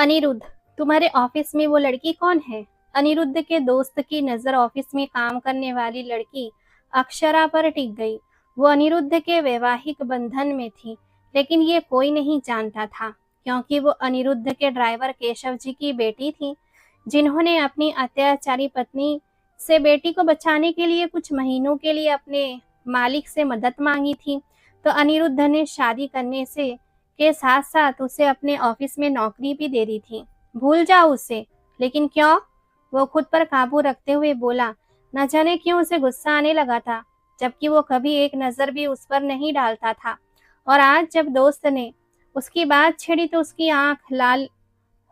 अनिरुद्ध, तुम्हारे ऑफिस में वो लड़की कौन है? अनिरुद्ध के दोस्त की नजर ऑफिस में काम करने वाली लड़की अक्षरा पर टिक गई। वो अनिरुद्ध के वैवाहिक बंधन में थी, लेकिन ये कोई नहीं जानता था, क्योंकि वो अनिरुद्ध के ड्राइवर केशव जी की बेटी थी, जिन्होंने अपनी अत्याचारी पत्नी से बेटी को बचाने के लिए कुछ महीनों के लिए अपने मालिक से मदद मांगी थी। तो अनिरुद्ध ने शादी करने से के साथ साथ उसे अपने ऑफिस में नौकरी भी दे दी थी। भूल जाओ उसे। लेकिन क्यों? वो खुद पर काबू रखते हुए बोला। न जाने क्यों उसे गुस्सा आने लगा था, जबकि वो कभी एक नजर भी उस पर नहीं डालता था। और आज जब दोस्त ने उसकी बात छेड़ी तो उसकी आंख लाल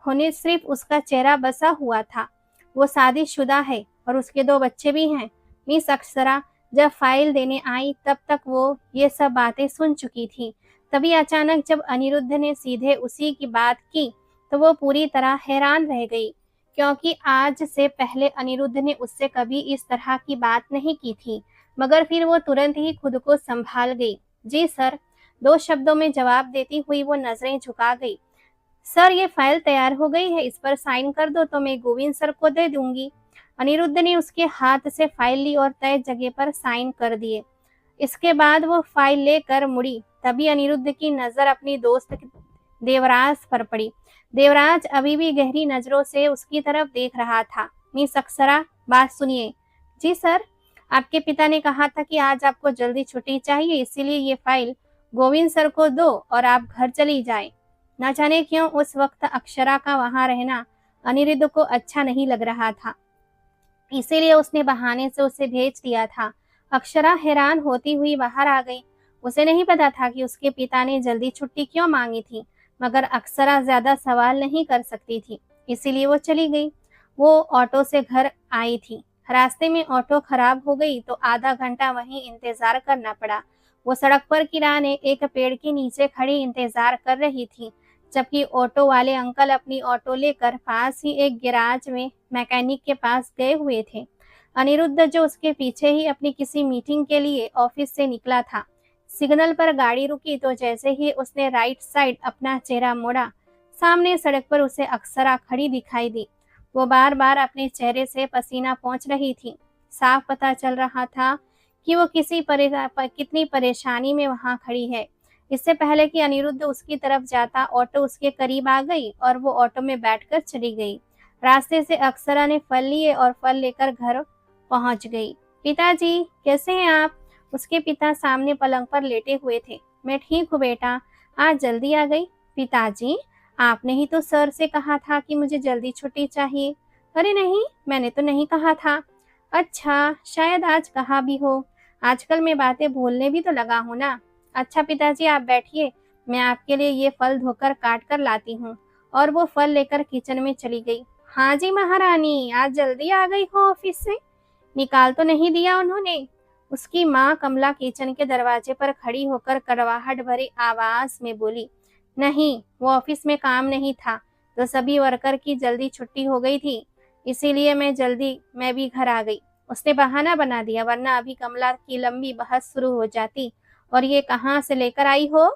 होने सिर्फ उसका चेहरा बसा हुआ था। वो शादीशुदा है और उसके 2 बच्चे भी हैं। मिस अक्षरा जब फाइल देने आई तब तक वो ये सब बातें सुन चुकी थी। तभी अचानक जब अनिरुद्ध ने सीधे उसी की बात की तो वो पूरी तरह हैरान रह गई, क्योंकि आज से पहले अनिरुद्ध ने उससे कभी इस तरह की बात नहीं की थी। मगर फिर वो तुरंत ही खुद को संभाल गई। जी सर, 2 शब्दों में जवाब देती हुई वो नजरें झुका गई। सर, ये फाइल तैयार हो गई है, इस पर साइन कर दो तो मैं गोविंद सर को दे दूंगी। अनिरुद्ध ने उसके हाथ से फाइल ली और तय जगह पर साइन कर दिए। इसके बाद वो फाइल लेकर मुड़ी, तभी अनिरुद्ध की नजर अपनी दोस्त देवराज पर पड़ी। देवराज अभी भी गहरी नजरों से उसकी तरफ देख रहा था। मिस अक्षरा, बात सुनिए। जी सर, आपके पिता ने कहा था कि आज आपको जल्दी छुट्टी चाहिए, इसीलिए ये फाइल गोविंद सर को दो और आप घर चली जाएं। न जाने क्यों उस वक्त अक्षरा का वहां रहना अनिरुद्ध को अच्छा नहीं लग रहा था, इसीलिए उसने बहाने से उसे भेज दिया था। अक्षरा हैरान होती हुई बाहर आ गई। उसे नहीं पता था कि उसके पिता ने जल्दी छुट्टी क्यों मांगी थी, मगर अक्षरा ज्यादा सवाल नहीं कर सकती थी, इसीलिए वो चली गई। वो ऑटो से घर आई थी। रास्ते में ऑटो खराब हो गई तो आधा घंटा वहीं इंतजार करना पड़ा। वो सड़क पर किराने एक पेड़ के नीचे खड़ी इंतजार कर रही थी, जबकि ऑटो वाले अंकल अपनी ऑटो लेकर पास ही एक गैराज में मैकेनिक के पास गए हुए थे। अनिरुद्ध, जो उसके पीछे ही अपनी किसी मीटिंग के लिए ऑफिस से निकला था, सिग्नल पर गाड़ी रुकी तो जैसे ही उसने राइट साइड अपना चेहरा मोड़ा, सामने सड़क पर उसे अक्षरा खड़ी दिखाई दी। वो बार बार अपने चेहरे से पसीना पोंछ रही थी। साफ पता चल रहा था कि वो कितनी परेशानी में वहां खड़ी है। इससे पहले कि अनिरुद्ध उसकी तरफ जाता, ऑटो उसके करीब आ गई और वो ऑटो में बैठकर चली गई। रास्ते से अक्षरा ने फल लिए और फल लेकर घर पहुंच गई। पिताजी, कैसे हैं आप? उसके पिता सामने पलंग पर लेटे हुए थे। मैं ठीक हूँ बेटा, आज जल्दी आ गई। पिताजी, आपने ही तो सर से कहा था कि मुझे जल्दी छुट्टी चाहिए। अरे नहीं, मैंने तो नहीं कहा था। अच्छा, शायद आज कहा भी हो। आजकल मैं बातें भूलने भी तो लगा हूँ ना। अच्छा पिताजी, आप बैठिए, मैं आपके लिए ये फल धोकर काट कर लाती हूँ। और वो फल लेकर किचन में चली गई। हाँ जी महारानी, आज जल्दी आ गई हो ऑफिस से? निकाल तो नहीं दिया उन्होंने? उसकी माँ कमला किचन के दरवाजे पर खड़ी होकर कड़वाहट भरी आवाज में बोली। नहीं, वो ऑफिस में काम नहीं था, तो सभी वर्कर की जल्दी छुट्टी हो गई थी, इसीलिए मैं भी घर आ गई। उसने बहाना बना दिया, वरना अभी कमला की लंबी बहस शुरू हो जाती। और ये कहाँ से लेकर आई हो?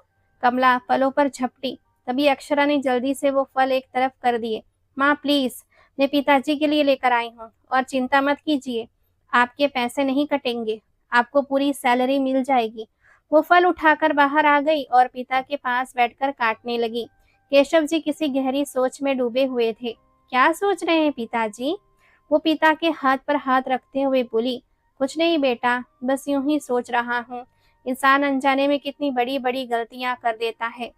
कमला फलों पर झपटी। तभी अक्षरा ने जल्दी से वो फल एक तरफ कर दिए। माँ प्लीज, मैं पिताजी के लिए लेकर आई हूँ, और चिंता मत कीजिए, आपके पैसे नहीं कटेंगे, आपको पूरी सैलरी मिल जाएगी। वो फल उठाकर बाहर आ गई और पिता के पास बैठकर काटने लगी। केशव जी किसी गहरी सोच में डूबे हुए थे। क्या सोच रहे हैं पिताजी? वो पिता के हाथ पर हाथ रखते हुए बोली। कुछ नहीं बेटा, बस यूं ही सोच रहा हूँ, इंसान अनजाने में कितनी बड़ी बड़ी गलतियां कर देता है,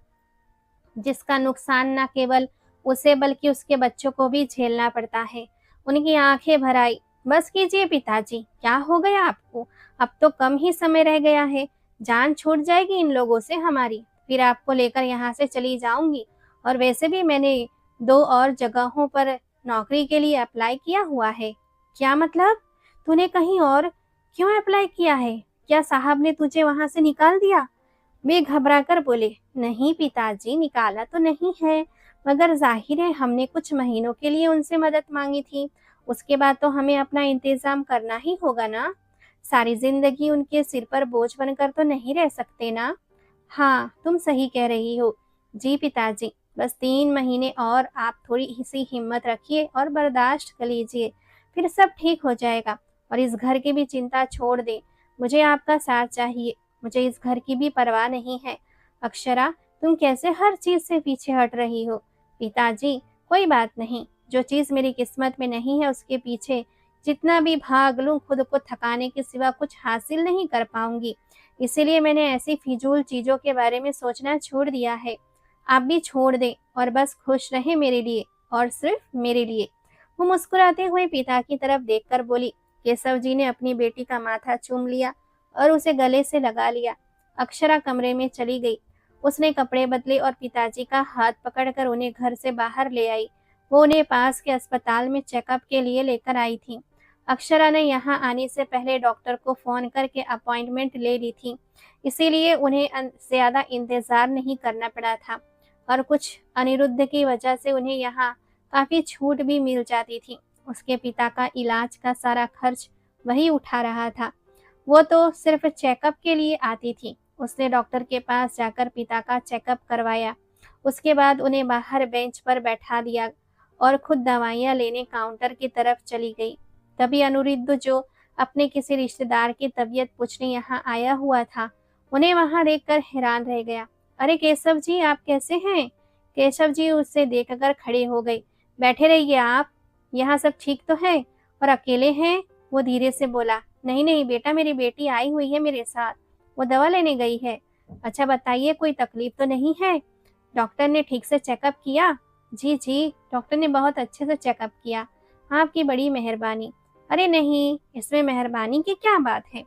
जिसका नुकसान न केवल उसे बल्कि उसके बच्चों को भी झेलना पड़ता है। उनकी आंखें भर आई। बस कीजिए पिताजी, क्या हो गया आपको? अब तो कम ही समय रह गया है, जान छूट जाएगी इन लोगों से हमारी, फिर आपको लेकर यहाँ से चली जाऊंगी। और वैसे भी मैंने 2 और जगहों पर नौकरी के लिए अप्लाई किया हुआ है। क्या मतलब? तूने कहीं और क्यों अप्लाई किया है? क्या साहब ने तुझे वहां से निकाल दिया? वे घबराकर बोले। नहीं पिताजी, निकाला तो नहीं है, मगर जाहिर है हमने कुछ महीनों के लिए उनसे मदद मांगी थी, उसके बाद तो हमें अपना इंतजाम करना ही होगा ना। सारी जिंदगी उनके सिर पर बोझ बनकर तो नहीं रह सकते ना। हाँ, तुम सही कह रही हो। जी पिताजी, बस 3 महीने और आप थोड़ी सी हिम्मत रखिए और बर्दाश्त कर लीजिए, फिर सब ठीक हो जाएगा। और इस घर की भी चिंता छोड़ दें, मुझे आपका साथ चाहिए, मुझे इस घर की भी परवाह नहीं है। अक्षरा, तुम कैसे हर चीज़ से पीछे हट रही हो? पिताजी, कोई बात नहीं, जो चीज़ मेरी किस्मत में नहीं है उसके पीछे जितना भी भाग लूँ खुद को थकाने के सिवा कुछ हासिल नहीं कर पाऊँगी। इसीलिए मैंने ऐसी फ़िज़ूल चीज़ों के बारे में सोचना छोड़ दिया है। आप भी छोड़ दें और बस खुश रहें मेरे लिए, और सिर्फ़ मेरे लिए। वो मुस्कुराते हुए पिता की तरफ देखकर बोली। केशव जी ने अपनी बेटी का माथा चूम लिया और उसे गले से लगा लिया। अक्षरा कमरे में चली गई। उसने कपड़े बदले और पिताजी का हाथ पकड़कर उन्हें घर से बाहर ले आई। वो उन्हें पास के अस्पताल में चेकअप के लिए लेकर आई थी। अक्षरा ने यहाँ आने से पहले डॉक्टर को फ़ोन करके अपॉइंटमेंट ले ली थी, इसीलिए उन्हें ज़्यादा इंतज़ार नहीं करना पड़ा था और कुछ अनिरुद्ध की वजह से उन्हें यहाँ काफ़ी छूट भी मिल जाती थी। उसके पिता का इलाज का सारा खर्च वही उठा रहा था। वो तो सिर्फ चेकअप के लिए आती थी। उसने डॉक्टर के पास जाकर पिता का चेकअप करवाया। उसके बाद उन्हें बाहर बेंच पर बैठा दिया और खुद दवाइयाँ लेने काउंटर की तरफ चली गई। तभी अनिरुद्ध, जो अपने किसी रिश्तेदार की तबीयत पूछने यहाँ आया हुआ था, उन्हें वहाँ देखकर हैरान रह गया। अरे केशव जी, आप कैसे हैं? केशव जी उसे देखकर खड़े हो गए। बैठे रहिए आप, यहाँ सब ठीक तो है? और अकेले हैं? वो धीरे से बोला। नहीं नहीं बेटा, मेरी बेटी आई हुई है मेरे साथ, वो दवा लेने गई है। अच्छा बताइए, कोई तकलीफ तो नहीं है? डॉक्टर ने ठीक से चेकअप किया? जी जी, डॉक्टर ने बहुत अच्छे से चेकअप किया, आपकी बड़ी मेहरबानी। अरे नहीं, इसमें मेहरबानी की क्या बात है?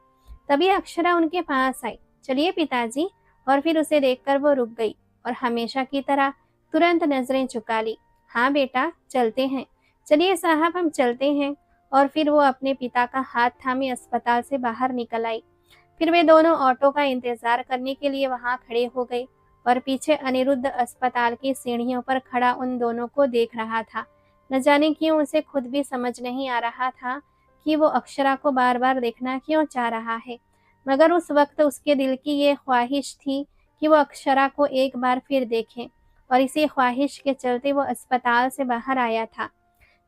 तभी अक्षरा उनके पास आई। चलिए पिताजी। और फिर उसे देखकर वो रुक गई और हमेशा की तरह तुरंत नजरें झुका ली। हाँ बेटा, चलते हैं। चलिए साहब, हम चलते हैं। और फिर वो अपने पिता का हाथ थामे अस्पताल से बाहर निकल आई। फिर वे दोनों ऑटो का इंतजार करने के लिए वहां खड़े हो गए और पीछे अनिरुद्ध अस्पताल की सीढ़ियों पर खड़ा उन दोनों को देख रहा था। न जाने क्यों उसे खुद भी समझ नहीं आ रहा था कि वो अक्षरा को बार बार देखना क्यों चाह रहा है, मगर उस वक्त उसके दिल की ये ख्वाहिश थी कि वो अक्षरा को एक बार फिर देखे, और इसी ख्वाहिश के चलते वो अस्पताल से बाहर आया था।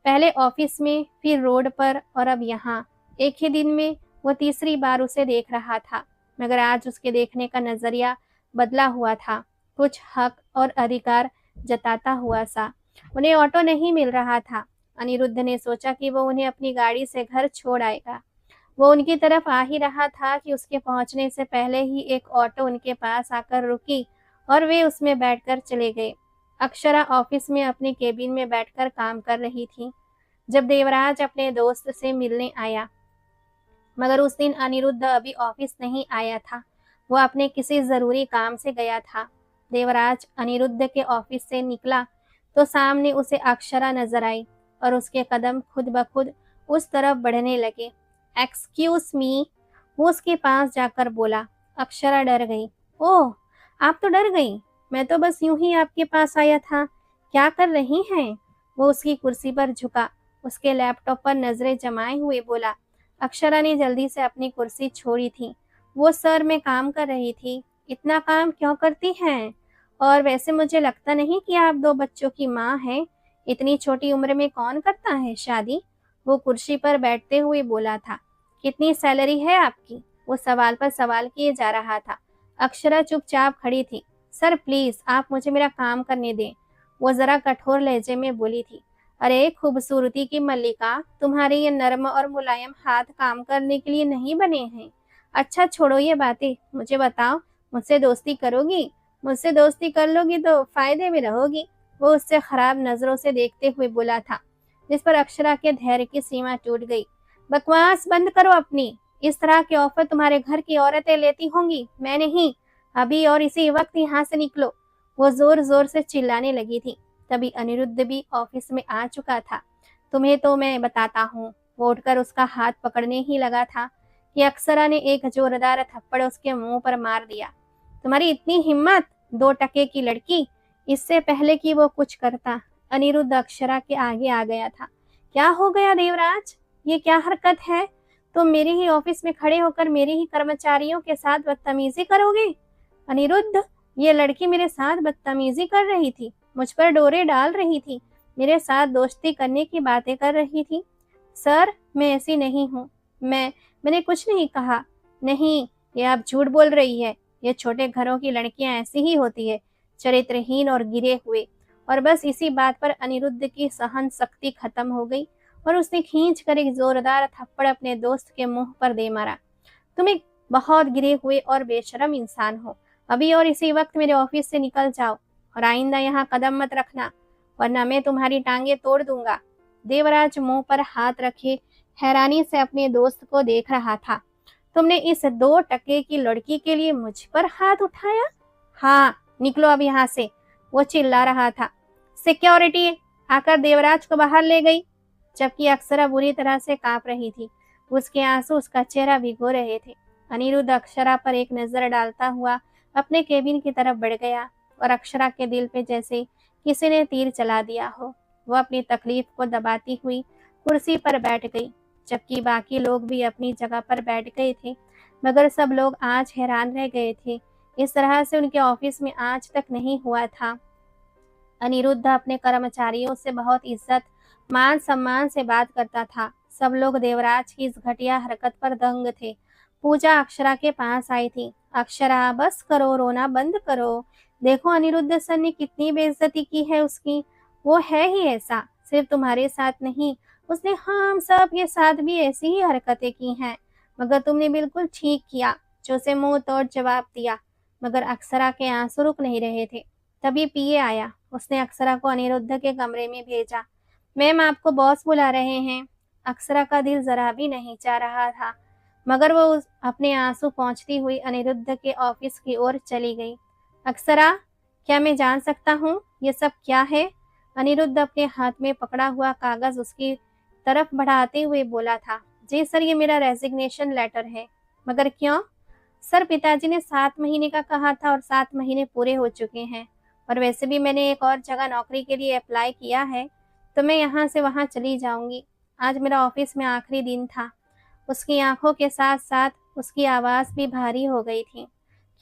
पहले ऑफिस में, फिर रोड पर, और अब यहाँ। एक ही दिन में वो तीसरी बार उसे देख रहा था, मगर आज उसके देखने का नजरिया बदला हुआ था, कुछ हक और अधिकार जताता हुआ सा। उन्हें ऑटो नहीं मिल रहा था। अनिरुद्ध ने सोचा कि वो उन्हें अपनी गाड़ी से घर छोड़ आएगा। वो उनकी तरफ आ ही रहा था कि उसके पहुंचने से पहले ही एक ऑटो उनके पास आकर रुकी और वे उसमें बैठकर चले गए। अक्षरा ऑफिस में अपने केबिन में बैठकर काम कर रही थी जब देवराज अपने दोस्त से मिलने आया, मगर उस दिन अनिरुद्ध अभी ऑफिस नहीं आया था। वो अपने किसी जरूरी काम से गया था। देवराज अनिरुद्ध के ऑफिस से निकला तो सामने उसे अक्षरा नजर आई और उसके कदम खुद ब खुद उस तरफ बढ़ने लगे। एक्सक्यूज मी, वो उसके पास जाकर बोला। अक्षरा डर गई। ओह, आप तो डर गई, मैं तो बस यूं ही आपके पास आया था। क्या कर रही हैं? वो उसकी कुर्सी पर झुका, उसके लैपटॉप पर नजरें जमाए हुए बोला। अक्षरा ने जल्दी से अपनी कुर्सी छोड़ी थी। वो सर में काम कर रही थी। इतना काम क्यों करती हैं? और वैसे मुझे लगता नहीं कि आप 2 बच्चों की माँ हैं। इतनी छोटी उम्र में कौन करता है शादी? वो कुर्सी पर बैठते हुए बोला था। कितनी सैलरी है आपकी? वो सवाल पर सवाल किए जा रहा था। अक्षरा चुपचाप खड़ी थी। सर प्लीज, आप मुझे मेरा काम करने दें, वो जरा कठोर लहजे में बोली थी। अरे खूबसूरती की मल्लिका, तुम्हारे ये नर्म और मुलायम हाथ काम करने के लिए नहीं बने हैं। अच्छा छोड़ो ये बातें, मुझे बताओ, मुझसे दोस्ती करोगी? मुझसे दोस्ती कर लोगी तो फायदे में रहोगी, वो उससे खराब नजरों से देखते हुए बोला था, जिस पर अक्षरा के धैर्य की सीमा टूट गई। बकवास बंद करो अपनी, इस तरह के ऑफर तुम्हारे घर की औरतें लेती होंगी, मैं नहीं। अभी और इसी वक्त यहाँ से निकलो, वो जोर जोर से चिल्लाने लगी थी। तभी अनिरुद्ध भी ऑफिस में आ चुका था। तुम्हें तो मैं बताता हूँ, वो उठकर उसका हाथ पकड़ने ही लगा था कि अक्षरा ने एक जोरदार थप्पड़ उसके मुंह पर मार दिया। तुम्हारी इतनी हिम्मत, 2 टके की लड़की! इससे पहले कि वो कुछ करता, अनिरुद्ध अक्षरा के आगे आ गया था। क्या हो गया देवराज, ये क्या हरकत है? तुम मेरे ही ऑफिस में खड़े होकर मेरे ही कर्मचारियों के साथ बदतमीजी करोगे? अनिरुद्ध, ये लड़की मेरे साथ बदतमीजी कर रही थी। मुझ पर डोरे डाल रही थी, मेरे साथ दोस्ती करने की बातें कर रही थी। सर, मैं ऐसी नहीं हूँ। मैंने कुछ नहीं कहा। नहीं, ये आप झूठ बोल रही है। ये छोटे घरों की लड़कियां ऐसी ही होती है, चरित्रहीन और गिरे हुए। और बस इसी बात पर अनिरुद्ध की सहन शक्ति खत्म हो गई और उसने खींच कर एक जोरदार थप्पड़ अपने दोस्त के मुंह पर दे मारा। तुम एक बहुत गिरे हुए और बेशरम इंसान हो। अभी और इसी वक्त मेरे ऑफिस से निकल जाओ और आइंदा यहाँ कदम मत रखना, वरना मैं तुम्हारी टांगे तोड़ दूंगा। देवराज मुंह पर हाथ रखे हैरानी से अपने दोस्त को देख रहा था। तुमने इस 2 टके की लड़की के लिए मुझ पर हाथ उठाया? हाँ, निकलो अब यहाँ से, वो चिल्ला रहा था। सिक्योरिटी आकर देवराज को बाहर ले गई, जबकि अक्षरा बुरी तरह से कांप रही थी। उसके आंसू उसका चेहरा भिगो रहे थे। अनिरुद्ध अक्षरा पर एक नजर डालता हुआ अपने केबिन की तरफ बढ़ गया और अक्षरा के दिल पे जैसे किसी ने तीर चला दिया हो। वो अपनी तकलीफ को दबाती हुई कुर्सी पर बैठ गई, जबकि बाकी लोग भी अपनी जगह पर बैठ गए थे। मगर सब लोग आज हैरान रह गए थे। इस तरह से उनके ऑफिस में आज तक नहीं हुआ था। अनिरुद्ध अपने कर्मचारियों से बहुत इज्जत मान सम्मान से बात करता था। सब लोग देवराज की इस घटिया हरकत पर दंग थे। पूजा अक्षरा के पास आई थी। अक्षरा, बस करो, रोना बंद करो। देखो अनिरुद्ध सर ने कितनी बेइज्जती की है उसकी। वो है ही ऐसा, सिर्फ तुम्हारे साथ नहीं, उसने हम सब के साथ भी ऐसी ही हरकतें की हैं। मगर तुमने बिल्कुल ठीक किया जो उसे मुंह तोड़ जवाब दिया। मगर अक्षरा के आंसू रुक नहीं रहे थे। तभी पीए आया। उसने अक्षरा को अनिरुद्ध के कमरे में भेजा। मैम, आपको बॉस बुला रहे हैं। अक्षरा का दिल जरा भी नहीं चाह रहा था, मगर वो अपने आंसू पोंछती हुई अनिरुद्ध के ऑफिस की ओर चली गई। अक्षरा, क्या मैं जान सकता हूँ ये सब क्या है? अनिरुद्ध अपने हाथ में पकड़ा हुआ कागज उसकी तरफ बढ़ाते हुए बोला था। जी सर, ये मेरा रेजिग्नेशन लेटर है। मगर क्यों? सर, पिताजी ने 7 महीने का कहा था और 7 महीने पूरे हो चुके हैं। और वैसे भी मैंने एक और जगह नौकरी के लिए अप्लाई किया है, तो मैं यहाँ से वहाँ चली जाऊंगी। आज मेरा ऑफिस में आखिरी दिन था। उसकी आंखों के साथ साथ उसकी आवाज़ भी भारी हो गई थी।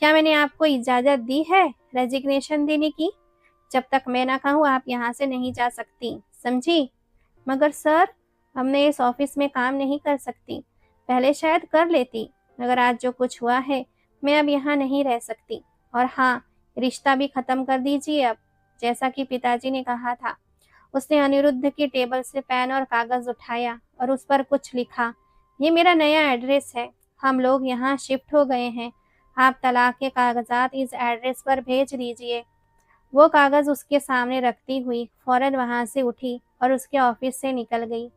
क्या मैंने आपको इजाज़त दी है रेजिग्नेशन देने की? जब तक मैं ना कहूँ आप यहाँ से नहीं जा सकती, समझी? मगर सर, अब मैं इस ऑफिस में काम नहीं कर सकती। पहले शायद कर लेती, मगर आज जो कुछ हुआ है, मैं अब यहाँ नहीं रह सकती। और हाँ, रिश्ता भी खत्म कर दीजिए अब, जैसा कि पिताजी ने कहा था। उसने अनिरुद्ध की टेबल से पेन और कागज उठाया और उस पर कुछ लिखा। ये मेरा नया एड्रेस है, हम लोग यहाँ शिफ्ट हो गए हैं। आप तलाक के कागजात इस एड्रेस पर भेज दीजिए। वो कागज उसके सामने रखती हुई फौरन वहां से उठी और उसके ऑफिस से निकल गई।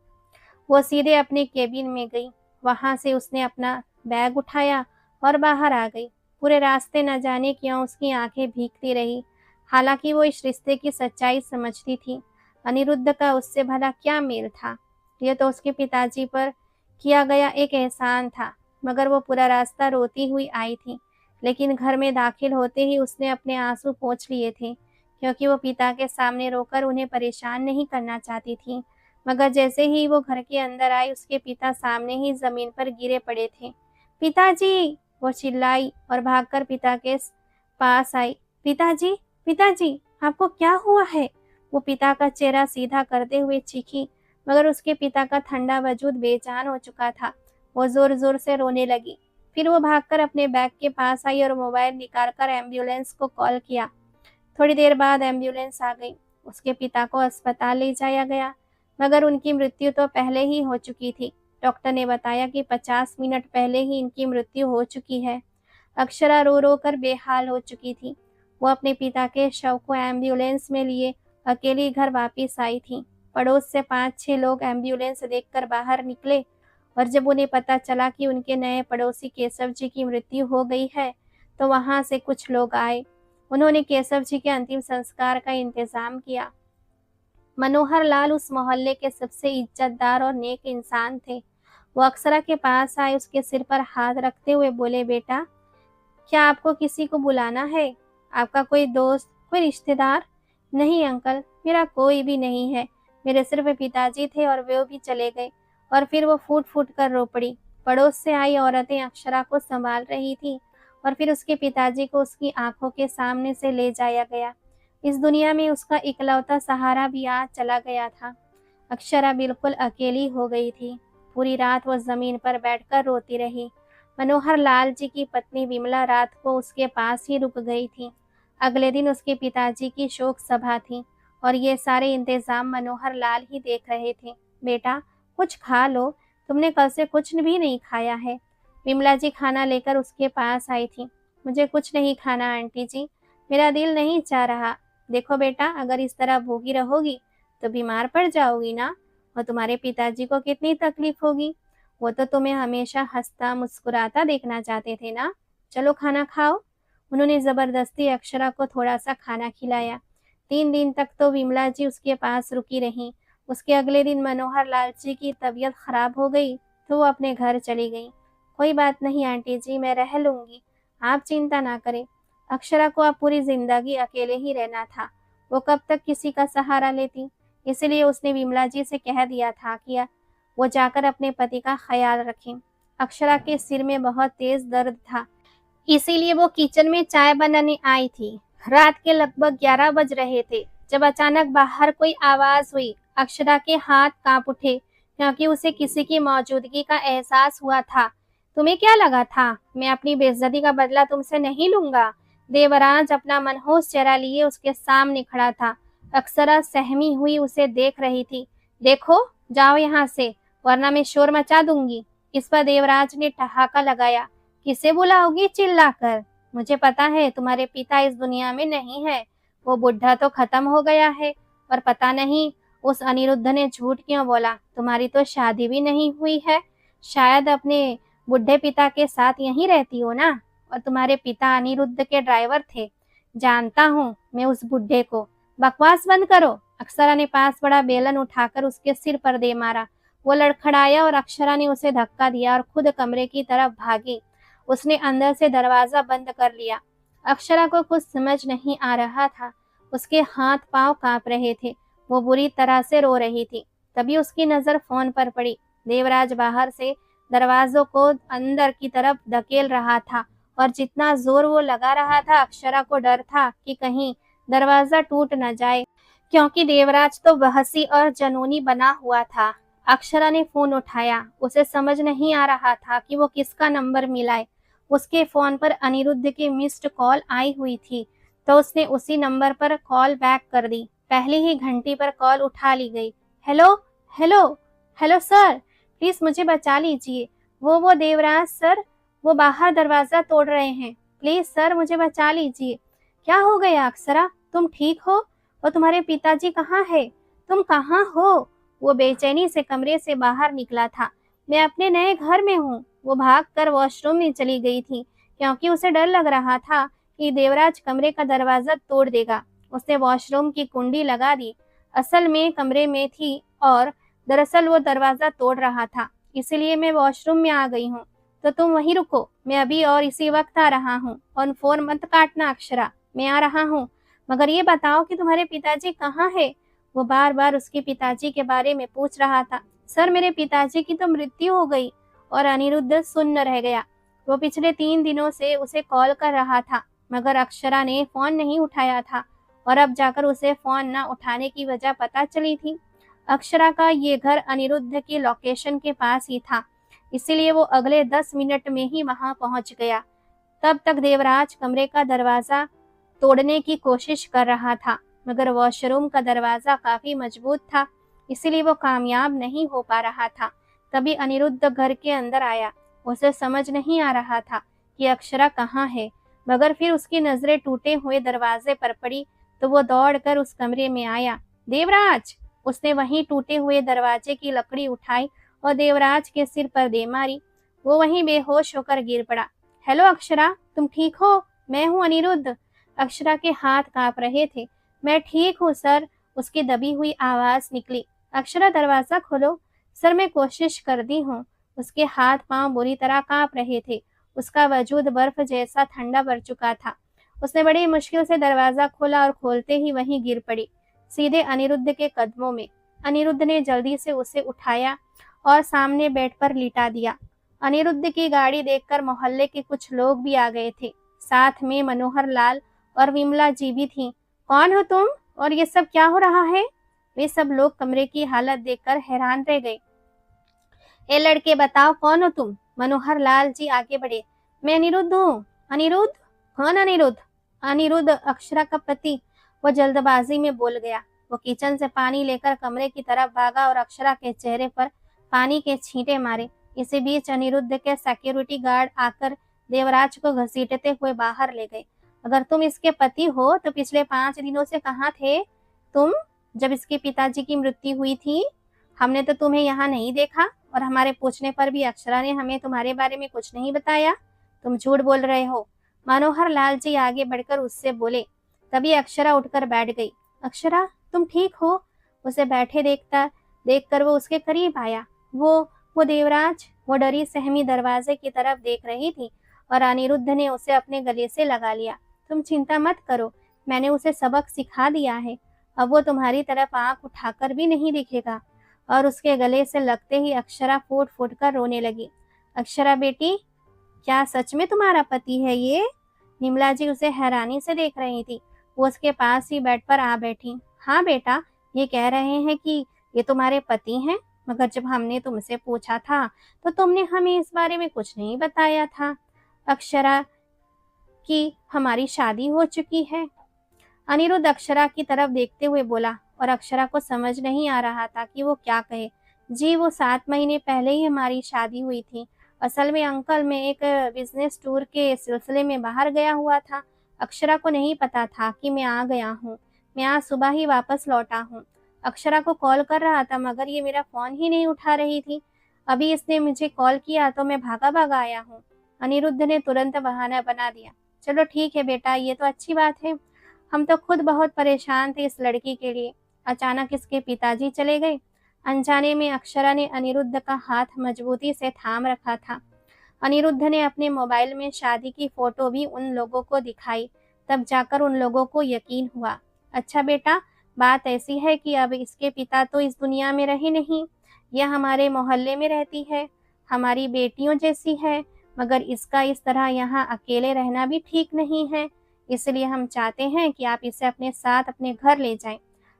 वो सीधे अपने केबिन में गई। वहां से उसने अपना बैग उठाया और बाहर आ गई। पूरे रास्ते न जाने क्यों उसकी आंखें भीगती रही। हालांकि वो इस रिश्ते की सच्चाई समझती थी। अनिरुद्ध का उससे भला क्या मेल था? यह तो उसके पिताजी पर किया गया एक एहसान था। मगर वो पूरा रास्ता रोती हुई आई थी, लेकिन घर में दाखिल होते ही उसने अपने आंसू पोंछ लिए थे, क्योंकि वो पिता के सामने रोकर उन्हें परेशान नहीं करना चाहती थी। मगर जैसे ही वो घर के अंदर आई, उसके पिता सामने ही जमीन पर गिरे पड़े थे। पिताजी, वो चिल्लाई और भागकर पिता के पास आई। पिताजी, पिताजी, आपको क्या हुआ है? वो पिता का चेहरा सीधा करते हुए चीखी, मगर उसके पिता का ठंडा वजूद बेजान हो चुका था। वो जोर जोर से रोने लगी। फिर वो भागकर अपने बैग के पास आई और मोबाइल निकालकर एम्बुलेंस को कॉल किया। थोड़ी देर बाद एम्बुलेंस आ गई। उसके पिता को अस्पताल ले जाया गया, मगर उनकी मृत्यु तो पहले ही हो चुकी थी। डॉक्टर ने बताया कि 50 मिनट पहले ही इनकी मृत्यु हो चुकी है। अक्षरा रो रो कर बेहाल हो चुकी थी। वो अपने पिता के शव को एम्बुलेंस में लिए अकेली घर वापस आई थी। पड़ोस से 5-6 लोग एम्बुलेंस देखकर बाहर निकले और जब उन्हें पता चला कि उनके नए पड़ोसी केशव जी की मृत्यु हो गई है, तो वहां से कुछ लोग आए। उन्होंने केशव जी के अंतिम संस्कार का इंतजाम किया। मनोहर लाल उस मोहल्ले के सबसे इज्जतदार और नेक इंसान थे। वो अक्षरा के पास आए, उसके सिर पर हाथ रखते हुए बोले, बेटा, क्या आपको किसी को बुलाना है? आपका कोई दोस्त, कोई रिश्तेदार? नहीं अंकल, मेरा कोई भी नहीं है। मेरे सिर्फ पिताजी थे और वो भी चले गए। और फिर वो फूट फूट कर रो पड़ी। पड़ोस से आई औरतें अक्षरा को संभाल रही थी और फिर उसके पिताजी को उसकी आंखों के सामने से ले जाया गया। इस दुनिया में उसका इकलौता सहारा भी आज चला गया था। अक्षरा बिल्कुल अकेली हो गई थी। पूरी रात वो जमीन पर बैठकर रोती रही। मनोहर लाल जी की पत्नी विमला रात को उसके पास ही रुक गई थी। अगले दिन उसके पिताजी की शोक सभा थी और ये सारे इंतजाम मनोहर लाल ही देख रहे थे। बेटा, कुछ खा लो, तुमने कल से कुछ भी नहीं खाया है। विमला जी खाना लेकर उसके पास आई थी। मुझे कुछ नहीं खाना आंटी जी, मेरा दिल नहीं चाह रहा। देखो बेटा, अगर इस तरह भूखी रहोगी तो बीमार पड़ जाओगी ना, और तुम्हारे पिताजी को कितनी तकलीफ होगी। वो तो तुम्हें हमेशा हंसता मुस्कुराता देखना चाहते थे ना। चलो खाना खाओ। उन्होंने जबरदस्ती अक्षरा को थोड़ा सा खाना खिलाया। 3 दिन तक तो विमला जी उसके पास रुकी रहीं। उसके अगले दिन मनोहर लाल जी की तबीयत खराब हो गई तो वो अपने घर चली गई। कोई बात नहीं आंटी जी, मैं रह लूंगी, आप चिंता ना करें। अक्षरा को अब पूरी जिंदगी अकेले ही रहना था। वो कब तक किसी का सहारा लेती। इसलिए उसने विमला जी से कह दिया था कि वो जाकर अपने पति का ख्याल रखें। अक्षरा के सिर में बहुत तेज दर्द था, इसीलिए वो किचन में चाय बनाने आई थी। रात के लगभग 11 बज रहे थे जब अचानक बाहर कोई आवाज हुई। अक्षरा के हाथ कांप उठे क्योंकि उसे किसी की मौजूदगी का एहसास हुआ था। तुम्हें क्या लगा था मैं अपनी बेइज्जती का बदला तुमसे नहीं लूंगा? देवराज अपना मनहूस चेहरा लिए उसके सामने खड़ा था। अक्षरा सहमी हुई उसे देख रही थी। देखो, जाओ यहाँ से, वरना मैं शोर मचा दूंगी। इस पर देवराज ने ठहाका लगाया। किसे बुलाओगी चिल्लाकर? मुझे पता है तुम्हारे पिता इस दुनिया में नहीं है। वो बुढ़ा तो खत्म हो गया है। और पता नहीं उस अनिरुद्ध ने झूठ क्यों बोला। तुम्हारी तो शादी भी नहीं हुई है। शायद अपने बुढ़े पिता के साथ यहीं रहती हो ना। और तुम्हारे पिता अनिरुद्ध के ड्राइवर थे। जानता हूँ मैं उस बुढ़े को। बकवास बंद करो। अक्षरा ने पास पड़ा बेलन उठाकर उसके सिर पर दे मारा। वो लड़खड़ाया और अक्षरा ने उसे धक्का दिया और खुद कमरे की तरफ भागी। उसने अंदर से दरवाजा बंद कर लिया। अक्षरा को कुछ समझ नहीं आ रहा था। उसके हाथ पांव कांप रहे थे। वो बुरी तरह से रो रही थी। तभी उसकी नजर फोन पर पड़ी। देवराज बाहर से दरवाजों को अंदर की तरफ धकेल रहा था और जितना जोर वो लगा रहा था, अक्षरा को डर था कि कहीं दरवाजा टूट न जाए, क्योंकि देवराज तो बहसी और जनूनी बना हुआ था। अक्षरा ने फोन उठाया। उसे समझ नहीं आ रहा था कि वो किसका नंबर मिलाए। उसके फोन पर अनिरुद्ध की मिस्ड कॉल आई हुई थी तो उसने उसी नंबर पर कॉल बैक कर दी। पहली ही घंटी पर कॉल उठा ली गई। Hello hello hello sir, please मुझे बचा लीजिए। वो देवराज सर, वो बाहर दरवाजा तोड़ रहे हैं। प्लीज सर, मुझे बचा लीजिए। क्या हो गया अक्षरा, तुम ठीक हो? और तुम्हारे पिताजी कहाँ है? तुम कहाँ हो? वो बेचैनी से कमरे से बाहर निकला था। मैं अपने नए घर में हूँ। वो भागकर वॉशरूम में चली गई थी क्योंकि उसे डर लग रहा था कि देवराज कमरे का दरवाजा तोड़ देगा। उसने वॉशरूम की कुंडी लगा दी। असल में कमरे में थी और दरअसल वो दरवाजा तोड़ रहा था, इसीलिए मैं वॉशरूम में आ गई हूँ। तो तुम वहीं रुको, मैं अभी और इसी वक्त आ रहा हूँ। और फोन मत काटना अक्षरा, मैं आ रहा हूँ। मगर ये बताओ कि तुम्हारे पिताजी कहाँ है? वो बार बार उसके पिताजी के बारे में पूछ रहा था। सर, मेरे पिताजी की तो मृत्यु हो गई। और अनिरुद्ध सुन्न रह गया। वो पिछले 3 दिनों से उसे कॉल कर रहा था मगर अक्षरा ने फोन नहीं उठाया था और अब जाकर उसे फोन न उठाने की वजह पता चली थी। अक्षरा का ये घर अनिरुद्ध की लोकेशन के पास ही था, इसीलिए वो अगले 10 मिनट में ही वहां पहुंच गया। तब तक देवराज कमरे का दरवाजा तोड़ने की कोशिश कर रहा था मगर वॉशरूम का दरवाजा काफी मजबूत था, इसीलिए वो कामयाब नहीं हो पा रहा था। तभी अनिरुद्ध घर के अंदर आया। उसे समझ नहीं आ रहा था कि अक्षरा कहाँ है, मगर फिर उसकी नजरें टूटे हुए दरवाजे पर पड़ी तो वो दौड़कर उस कमरे में आया। देवराज! उसने वहीं टूटे हुए दरवाजे की लकड़ी उठाई और देवराज के सिर पर दे मारी। वो वहीं बेहोश होकर गिर पड़ा। हेलो अक्षरा, तुम ठीक हो? मैं हूँ अनिरुद्ध। अक्षरा के हाथ कांप रहे थे। मैं ठीक हूँ सर, उसकी दबी हुई आवाज निकली। अक्षरा, दरवाजा खोलो। सर, मैं कोशिश करती हूँ। उसके हाथ पांव बुरी तरह कांप रहे थे। उसका वजूद बर्फ जैसा ठंडा पड़ चुका था। उसने बड़ी मुश्किल से दरवाजा खोला और खोलते ही वहीं गिर पड़ी, सीधे अनिरुद्ध के कदमों में। अनिरुद्ध ने जल्दी से उसे उठाया और सामने बेड पर लिटा दिया। अनिरुद्ध की गाड़ी देखकर मोहल्ले के कुछ लोग भी आ गए थे। साथ में मनोहर लाल और विमला जी भी थीं। कौन हो तुम और ये सब क्या हो रहा है? वे सब लोग कमरे की हालत देखकर हैरान रह गए। ए लड़के, बताओ कौन हो तुम? मनोहर लाल जी आगे बढ़े। मैं अनिरुद्ध हूँ। अनिरुद्ध? कौन अनिरुद्ध? अनिरुद्ध अक्षरा का पति। वो जल्दबाजी में बोल गया। वो किचन से पानी लेकर कमरे की तरफ भागा और अक्षरा के चेहरे पर पानी के छींटे मारे। इसी बीच अनिरुद्ध के सिक्योरिटी गार्ड आकर देवराज को घसीटते हुए बाहर ले गए। अगर तुम इसके पति हो तो पिछले 5 दिनों से कहाँ थे तुम, जब इसके पिताजी की मृत्यु हुई थी? हमने तो तुम्हें यहाँ नहीं देखा और हमारे पूछने पर भी अक्षरा ने हमें तुम्हारे बारे में कुछ नहीं बताया। तुम झूठ बोल रहे हो। मनोहर लाल जी आगे बढ़कर उससे बोले। तभी अक्षरा उठकर बैठ गई। अक्षरा, तुम ठीक हो? उसे बैठे देखकर वो उसके करीब आया। वो देवराज। वो डरी सहमी दरवाजे की तरफ देख रही थी और अनिरुद्ध ने उसे अपने गले से लगा लिया। तुम चिंता मत करो, मैंने उसे सबक सिखा दिया है। अब वो तुम्हारी तरफ आंख उठाकर भी नहीं दिखेगा। और उसके गले से लगते ही अक्षरा फूट फूट कर रोने लगी। अक्षरा बेटी, क्या सच में तुम्हारा पति है ये? निमला जी उसे हैरानी से देख रही थी। वो उसके पास ही बेड पर आ बैठी। हाँ बेटा, ये कह रहे हैं कि ये तुम्हारे पति हैं, मगर जब हमने तुमसे पूछा था तो तुमने हमें इस बारे में कुछ नहीं बताया था। अक्षरा की हमारी शादी हो चुकी है। अनिरुद्ध अक्षरा की तरफ देखते हुए बोला और अक्षरा को समझ नहीं आ रहा था कि वो क्या कहे। जी, वो 7 महीने पहले ही हमारी शादी हुई थी। असल में अंकल, मैं एक बिजनेस टूर के सिलसिले में बाहर गया हुआ था। अक्षरा को नहीं पता था कि मैं आ गया हूँ। मैं आज सुबह ही वापस लौटा हूँ। अक्षरा को कॉल कर रहा था मगर ये मेरा फोन ही नहीं उठा रही थी। अभी इसने मुझे कॉल किया तो मैं भागा भागा आया हूँ। अनिरुद्ध ने तुरंत बहाना बना दिया। चलो ठीक है बेटा, ये तो अच्छी बात है। हम तो खुद बहुत परेशान थे इस लड़की के लिए। अचानक इसके पिताजी चले गए। अनजाने में अक्षरा ने अनिरुद्ध का हाथ मजबूती से थाम रखा था। अनिरुद्ध ने अपने मोबाइल में शादी की फोटो भी उन लोगों को दिखाई। तब जाकर उन लोगों को यकीन हुआ। अच्छा बेटा, बात ऐसी है कि अब इसके पिता तो इस दुनिया में रहे नहीं। यह हमारे मोहल्ले में रहती है, हमारी बेटियों जैसी है, मगर इसका इस तरह यहाँ अकेले रहना भी ठीक नहीं है। इसलिए हम चाहते हैं कि आप इसे अपने साथ अपने घर ले जाएं।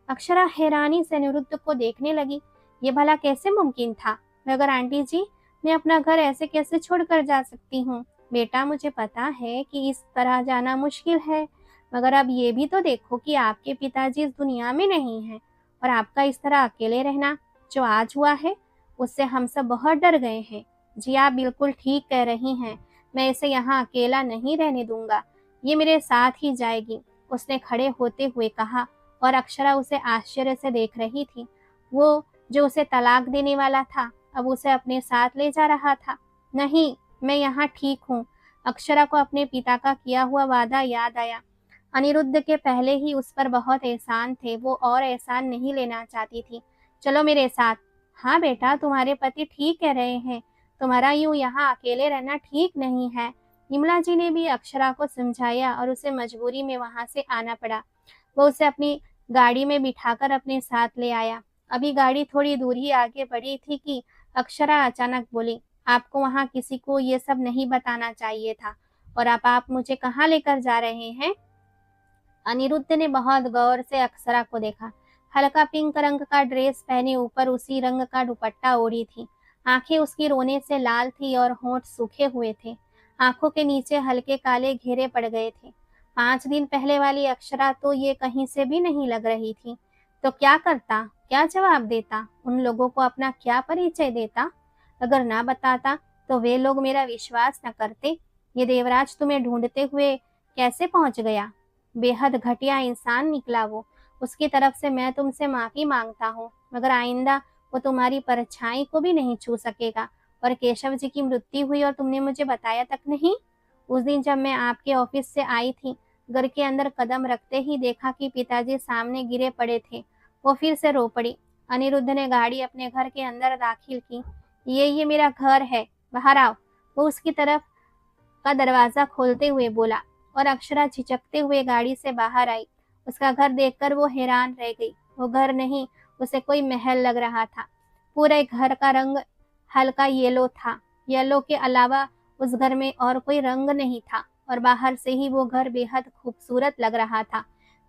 अक्षरा हैरानी से अनिरुद्ध को देखने लगी। ये भला कैसे मुमकिन था? मगर आंटी जी, मैं अपना घर ऐसे कैसे छोड़कर जा सकती हूँ? बेटा, मुझे पता है कि इस तरह जाना मुश्किल है, मगर अब ये भी तो देखो कि आपके पिताजी इस दुनिया में नहीं है और आपका इस तरह अकेले रहना जो आज हुआ है, उससे हम सब बहुत डर गए हैं। जी, आप बिल्कुल ठीक कह रही हैं। मैं इसे यहाँ अकेला नहीं रहने दूंगा। ये मेरे साथ ही जाएगी, उसने खड़े होते हुए कहा और अक्षरा उसे आश्चर्य से देख रही थी। वो जो उसे तलाक देने वाला था, अब उसे अपने साथ ले जा रहा था। नहीं, मैं यहाँ ठीक हूँ। अक्षरा को अपने पिता का किया हुआ वादा याद आया। अनिरुद्ध के पहले ही उस पर बहुत एहसान थे, वो और एहसान नहीं लेना चाहती थी। चलो मेरे साथ। हाँ बेटा, तुम्हारे पति ठीक कह रहे हैं, तुम्हारा यूं यहाँ अकेले रहना ठीक नहीं है। विमला जी ने भी अक्षरा को समझाया और उसे मजबूरी में वहां से आना पड़ा। वो उसे अपनी गाड़ी में बिठाकर अपने साथ ले आया। अभी गाड़ी थोड़ी दूर ही आगे बढ़ी थी कि अक्षरा अचानक बोली, आपको वहां किसी को ये सब नहीं बताना चाहिए था। और अब आप मुझे कहाँ लेकर जा रहे हैं? अनिरुद्ध ने बहुत गौर से अक्षरा को देखा। हल्का पिंक रंग का ड्रेस पहने, ऊपर उसी रंग का दुपट्टा ओढ़ी थी। आंखें उसकी रोने से लाल थी और होंठ सूखे हुए थे। आंखों के नीचे हल्के काले घेरे पड़ गए थे। 5 दिन पहले वाली अक्षरा तो ये कहीं से भी नहीं लग रही थी। तो क्या करता, क्या जवाब देता? उन लोगों को अपना क्या परिचय देता? अगर ना बताता तो वे लोग मेरा विश्वास न करते। ये देवराज तुम्हें ढूंढते हुए कैसे पहुंच गया? बेहद घटिया इंसान निकला वो। उसकी तरफ से मैं तुमसे माफी मांगता हूँ, मगर आइंदा वो तुम्हारी परछाई को भी नहीं छू सकेगा। और केशव जी की मृत्यु हुई और तुमने मुझे बताया तक नहीं? उस दिन जब मैं आपके ऑफिस से आई थी, घर के अंदर कदम रखते ही देखा कि पिताजी सामने गिरे पड़े थे। वो फिर से रो पड़ी। अनिरुद्ध ने गाड़ी अपने घर के अंदर दाखिल की। ये मेरा घर है, बाहर आओ। वो उसकी तरफ का दरवाजा खोलते हुए बोला और अक्षरा झिझकते हुए गाड़ी से बाहर आई। उसका घर देखकर वो हैरान रह गई। वो घर नहीं, उसे कोई महल लग रहा था। पूरे घर का रंग हल्का येलो था। येलो के अलावा उस घर में और कोई रंग नहीं था और बाहर से ही वो घर बेहद खूबसूरत लग रहा था।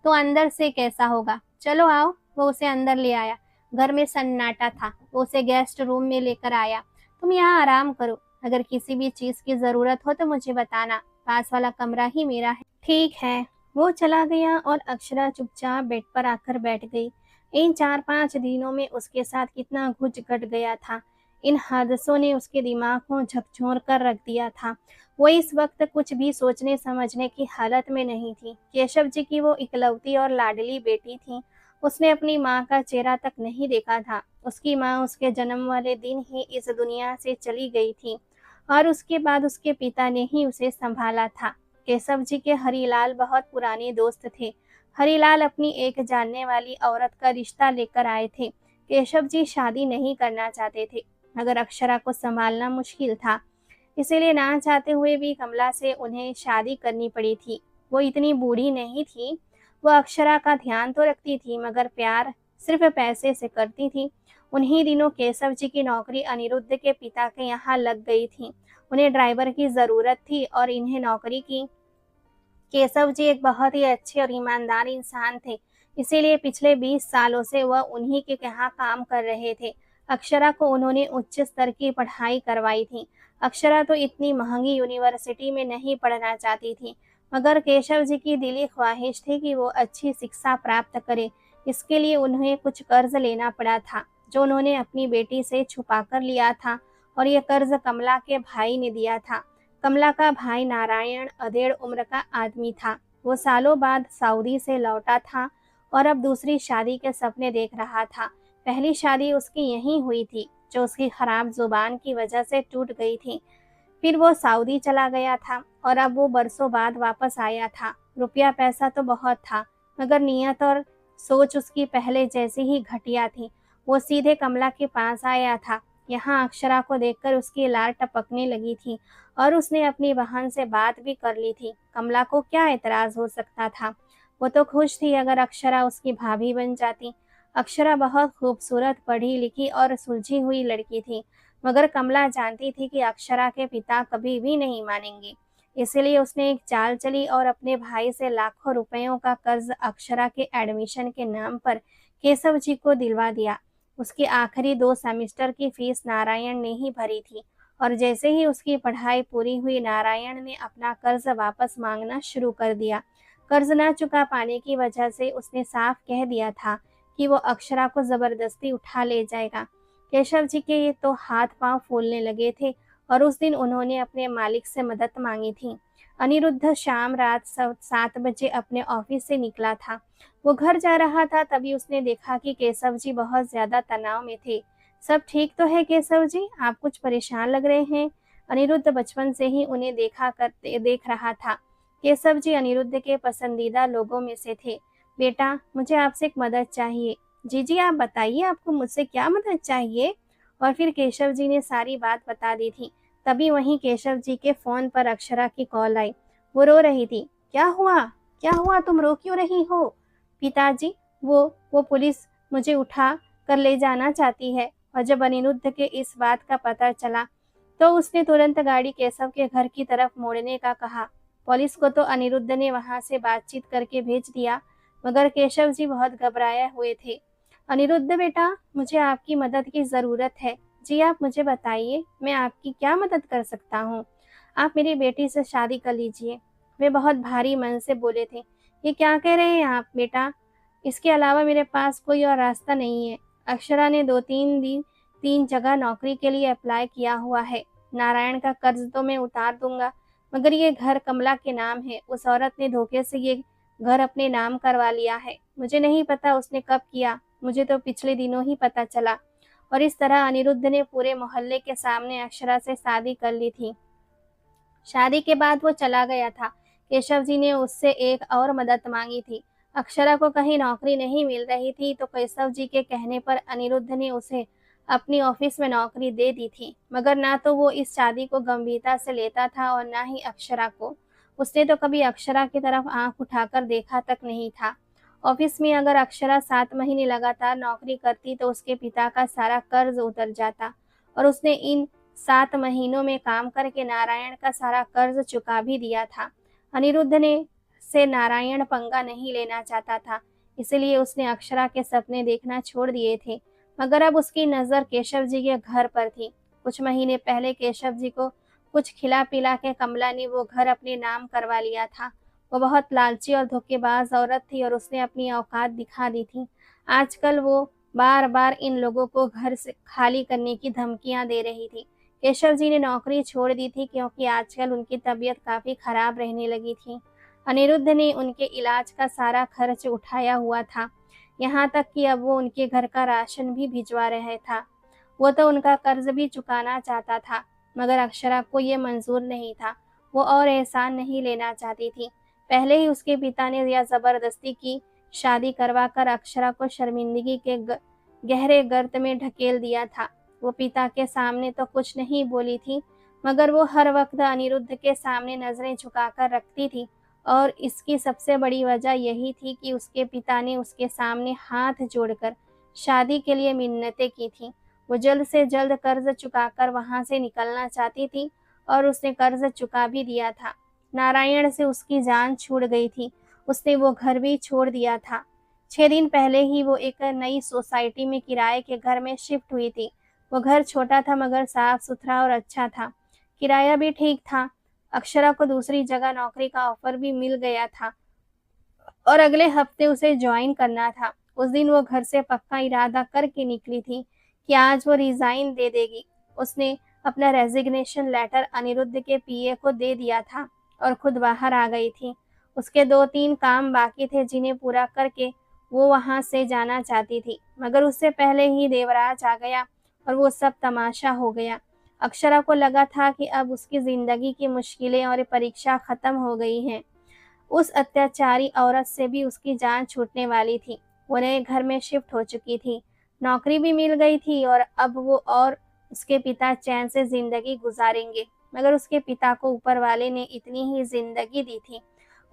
तो अंदर से कैसा होगा? चलो आओ। वो उसे अंदर ले आया। घर में सन्नाटा था। वो उसे गेस्ट रूम में लेकर आया। तुम यहाँ आराम करो। अगर किसी भी चीज की जरूरत हो तो मुझे बताना। पास वाला कमरा ही मेरा है। ठीक है। वो चला गया और अक्षरा चुपचाप बेड पर आकर बैठ गई। इन 4-5 दिनों में उसके साथ कितना कुछ घट गया था। इन हादसों ने उसके दिमाग को झकझोर कर रख दिया था। वो इस वक्त कुछ भी सोचने समझने की हालत में नहीं थी। केशव जी की वो इकलौती और लाडली बेटी थी। उसने अपनी माँ का चेहरा तक नहीं देखा था। उसकी माँ उसके जन्म वाले दिन ही इस दुनिया से चली गई थी और उसके बाद उसके पिता ने ही उसे संभाला था। केशव जी के हरिलाल बहुत पुराने दोस्त थे। हरिलाल अपनी एक जानने वाली औरत का रिश्ता लेकर आए थे। केशव जी शादी नहीं करना चाहते थे, मगर अक्षरा को संभालना मुश्किल था। इसीलिए ना चाहते हुए भी कमला से उन्हें शादी करनी पड़ी थी। वो इतनी बूढ़ी नहीं थी। वो अक्षरा का ध्यान तो रखती थी, मगर प्यार सिर्फ पैसे से करती थी। उन्हीं दिनों केशव जी की नौकरी अनिरुद्ध के पिता के यहाँ लग गई थी। उन्हें ड्राइवर की जरूरत थी और इन्हें नौकरी की। केशव जी एक बहुत ही अच्छे और ईमानदार इंसान थे। इसीलिए पिछले 20 सालों से वह उन्हीं के यहाँ काम कर रहे थे। अक्षरा को उन्होंने उच्च स्तर की पढ़ाई करवाई थी। अक्षरा तो इतनी महंगी यूनिवर्सिटी में नहीं पढ़ना चाहती थी, मगर केशव जी की दिली ख्वाहिश थी कि वो अच्छी शिक्षा प्राप्त करे। इसके लिए उन्हें कुछ कर्ज लेना पड़ा था, जो उन्होंने अपनी बेटी से छुपा कर लिया था, और ये कर्ज कमला के भाई ने दिया था। कमला का भाई नारायण अधेड़ उम्र का आदमी था। वो सालों बाद सऊदी से लौटा था और अब दूसरी शादी के सपने देख रहा था। पहली शादी उसकी यहीं हुई थी, जो उसकी खराब जुबान की वजह से टूट गई थी। फिर वो सऊदी चला गया था और अब वो बरसों बाद वापस आया था। रुपया पैसा तो बहुत था, मगर नीयत और सोच उसकी पहले जैसी ही घटिया थी। वो सीधे कमला के पास आया था। यहाँ अक्षरा को देखकर उसकी लार टपकने लगी थी और उसने अपनी बहन से बात भी कर ली थी। कमला को क्या एतराज हो सकता था? वो तो खुश थी अगर अक्षरा उसकी भाभी बन जाती। अक्षरा बहुत खूबसूरत, पढ़ी लिखी और सुलझी हुई लड़की थी, मगर कमला जानती थी कि अक्षरा के पिता कभी भी नहीं मानेंगे। इसलिए उसने एक चाल चली और अपने भाई से लाखों रुपयों का कर्ज अक्षरा के एडमिशन के नाम पर केशव जी को दिलवा दिया। उसकी आखिरी 2 सेमेस्टर की फीस नारायण ने ही भरी थी, और जैसे ही उसकी पढ़ाई पूरी हुई, नारायण ने अपना कर्ज वापस मांगना शुरू कर दिया। कर्ज न चुका पाने की वजह से उसने साफ कह दिया था कि वो अक्षरा को जबरदस्ती उठा ले जाएगा। केशव जी के ये तो हाथ पांव फूलने लगे थे और उस दिन उन्होंने अपने मालिक से मदद मांगी थी। अनिरुद्ध शाम रात 7 बजे अपने ऑफिस से निकला था। वो घर जा रहा था, तभी उसने देखा कि केशव जी बहुत ज्यादा तनाव में थे। सब ठीक तो है केशव जी? आप कुछ परेशान लग रहे हैं। अनिरुद्ध बचपन से ही उन्हें देख रहा था। केशव जी अनिरुद्ध के पसंदीदा लोगों में से थे। बेटा, मुझे आपसे एक मदद चाहिए। जी जी, आप बताइए, आपको मुझसे क्या मदद चाहिए? और फिर केशव जी ने सारी बात बता दी थी। तभी वहीं केशव जी के फोन पर अक्षरा की कॉल आई। वो रो रही थी। क्या हुआ? क्या हुआ? तुम रो क्यों रही हो? पिताजी, वो पुलिस मुझे उठा कर ले जाना चाहती है। और जब अनिरुद्ध के इस बात का पता चला तो उसने तुरंत गाड़ी केशव के घर की तरफ मोड़ने का कहा। पुलिस को तो अनिरुद्ध ने वहां से बातचीत करके भेज दिया, मगर केशव जी बहुत घबराए हुए थे। अनिरुद्ध बेटा, मुझे आपकी मदद की जरूरत है। जी, आप मुझे बताइए, मैं आपकी क्या मदद कर सकता हूँ? आप मेरी बेटी से शादी कर लीजिए। वे बहुत भारी मन से बोले थे। ये क्या कह रहे हैं आप बेटा? इसके अलावा मेरे पास कोई और रास्ता नहीं है। अक्षरा ने 3 जगह नौकरी के लिए अप्लाई किया हुआ है। नारायण का कर्ज तो मैं उतार दूंगा, मगर ये घर कमला के नाम है। उस औरत ने धोखे से ये घर अपने नाम करवा लिया है। मुझे नहीं पता उसने कब किया, मुझे तो पिछले दिनों ही पता चला। और इस तरह अनिरुद्ध ने पूरे मोहल्ले के सामने अक्षरा से शादी कर ली थी। शादी के बाद वो चला गया था। केशव जी ने उससे एक और मदद मांगी थी। अक्षरा को कहीं नौकरी नहीं मिल रही थी, तो केशव जी के कहने पर अनिरुद्ध ने उसे अपनी ऑफिस में नौकरी दे दी थी। मगर ना तो वो इस शादी को गंभीरता से लेता था और ना ही अक्षरा को। उसने तो कभी अक्षरा की तरफ आंख उठाकर देखा तक नहीं था। ऑफिस में अगर अक्षरा 7 महीने लगातार नौकरी करती तो उसके पिता का सारा कर्ज उतर जाता, और उसने इन 7 महीनों में काम करके नारायण का सारा कर्ज चुका भी दिया था। अनिरुद्ध ने से नारायण पंगा नहीं लेना चाहता था, इसलिए उसने अक्षरा के सपने देखना छोड़ दिए थे। मगर अब उसकी नज़र केशव जी के घर पर थी। कुछ महीने पहले केशव जी को कुछ खिला-पिला के कमला ने वो घर अपने नाम करवा लिया था। वो बहुत लालची और धोखेबाज औरत थी और उसने अपनी औकात दिखा दी थी। आजकल वो बार-बार इन लोगों को घर से खाली करने की धमकियाँ दे रही थी। केशव जी ने नौकरी छोड़ दी थी क्योंकि आजकल उनकी तबीयत काफ़ी खराब रहने लगी थी। अनिरुद्ध ने उनके इलाज का सारा खर्च उठाया हुआ था, यहाँ तक कि अब वो उनके घर का राशन भी भिजवा रहा था। वो तो उनका कर्ज भी चुकाना चाहता था, मगर अक्षरा को ये मंजूर नहीं था। वो और एहसान नहीं लेना चाहती थी। पहले ही उसके पिता ने यह ज़बरदस्ती की शादी करवाकर अक्षरा को शर्मिंदगी के गहरे गर्त में ढकेल दिया था। वो पिता के सामने तो कुछ नहीं बोली थी, मगर वो हर वक्त अनिरुद्ध के सामने नज़रें झुकाकर रखती थी और इसकी सबसे बड़ी वजह यही थी कि उसके पिता ने उसके सामने हाथ जोड़कर शादी के लिए मिन्नतें की थीं। वो जल्द से जल्द कर्ज चुकाकर वहाँ से निकलना चाहती थी और उसने कर्ज चुका भी दिया था। नारायण से उसकी जान छूट गई थी। उसने वो घर भी छोड़ दिया था। 6 दिन पहले ही वो एक नई सोसाइटी में किराए के घर में शिफ्ट हुई थी। वो घर छोटा था मगर साफ-सुथरा और अच्छा था। किराया भी ठीक था। अक्षरा को दूसरी जगह नौकरी का ऑफर भी मिल गया था और अगले हफ्ते उसे ज्वाइन करना था। उस दिन वो घर से पक्का इरादा करके निकली थी कि आज वो रिज़ाइन दे देगी। उसने अपना रेज़िग्नेशन लेटर अनिरुद्ध के पीए को दे दिया था और खुद बाहर आ गई थी। उसके 2-3 काम बाकी थे जिन्हें पूरा करके वो वहाँ से जाना चाहती थी, मगर उससे पहले ही देवराज आ गया और वो सब तमाशा हो गया। अक्षरा को लगा था कि अब उसकी ज़िंदगी की मुश्किलें और परीक्षा खत्म हो गई हैं। उस अत्याचारी औरत से भी उसकी जान छूटने वाली थी। वो नए घर में शिफ्ट हो चुकी थी, नौकरी भी मिल गई थी और अब वो और उसके पिता चैन से ज़िंदगी गुज़ारेंगे। मगर उसके पिता को ऊपर वाले ने इतनी ही ज़िंदगी दी थी।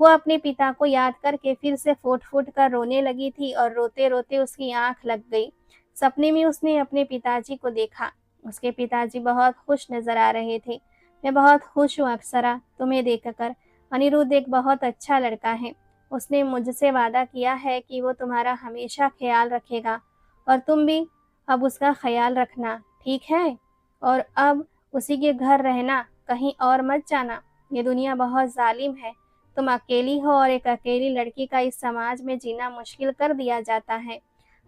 वो अपने पिता को याद करके फिर से फूट-फूट कर रोने लगी थी और रोते-रोते उसकी आँख लग गई। सपने में उसने अपने पिताजी को देखा। उसके पिताजी बहुत खुश नज़र आ रहे थे। मैं बहुत खुश हूँ अप्सरा, तुम्हें देखकर। अनिरुद्ध एक बहुत अच्छा लड़का है। उसने मुझसे वादा किया है कि वो तुम्हारा हमेशा ख्याल रखेगा और तुम भी अब उसका ख्याल रखना, ठीक है? और अब उसी के घर रहना, कहीं और मत जाना। ये दुनिया बहुत ज़ालिम है। तुम अकेली हो और एक अकेली लड़की का इस समाज में जीना मुश्किल कर दिया जाता है।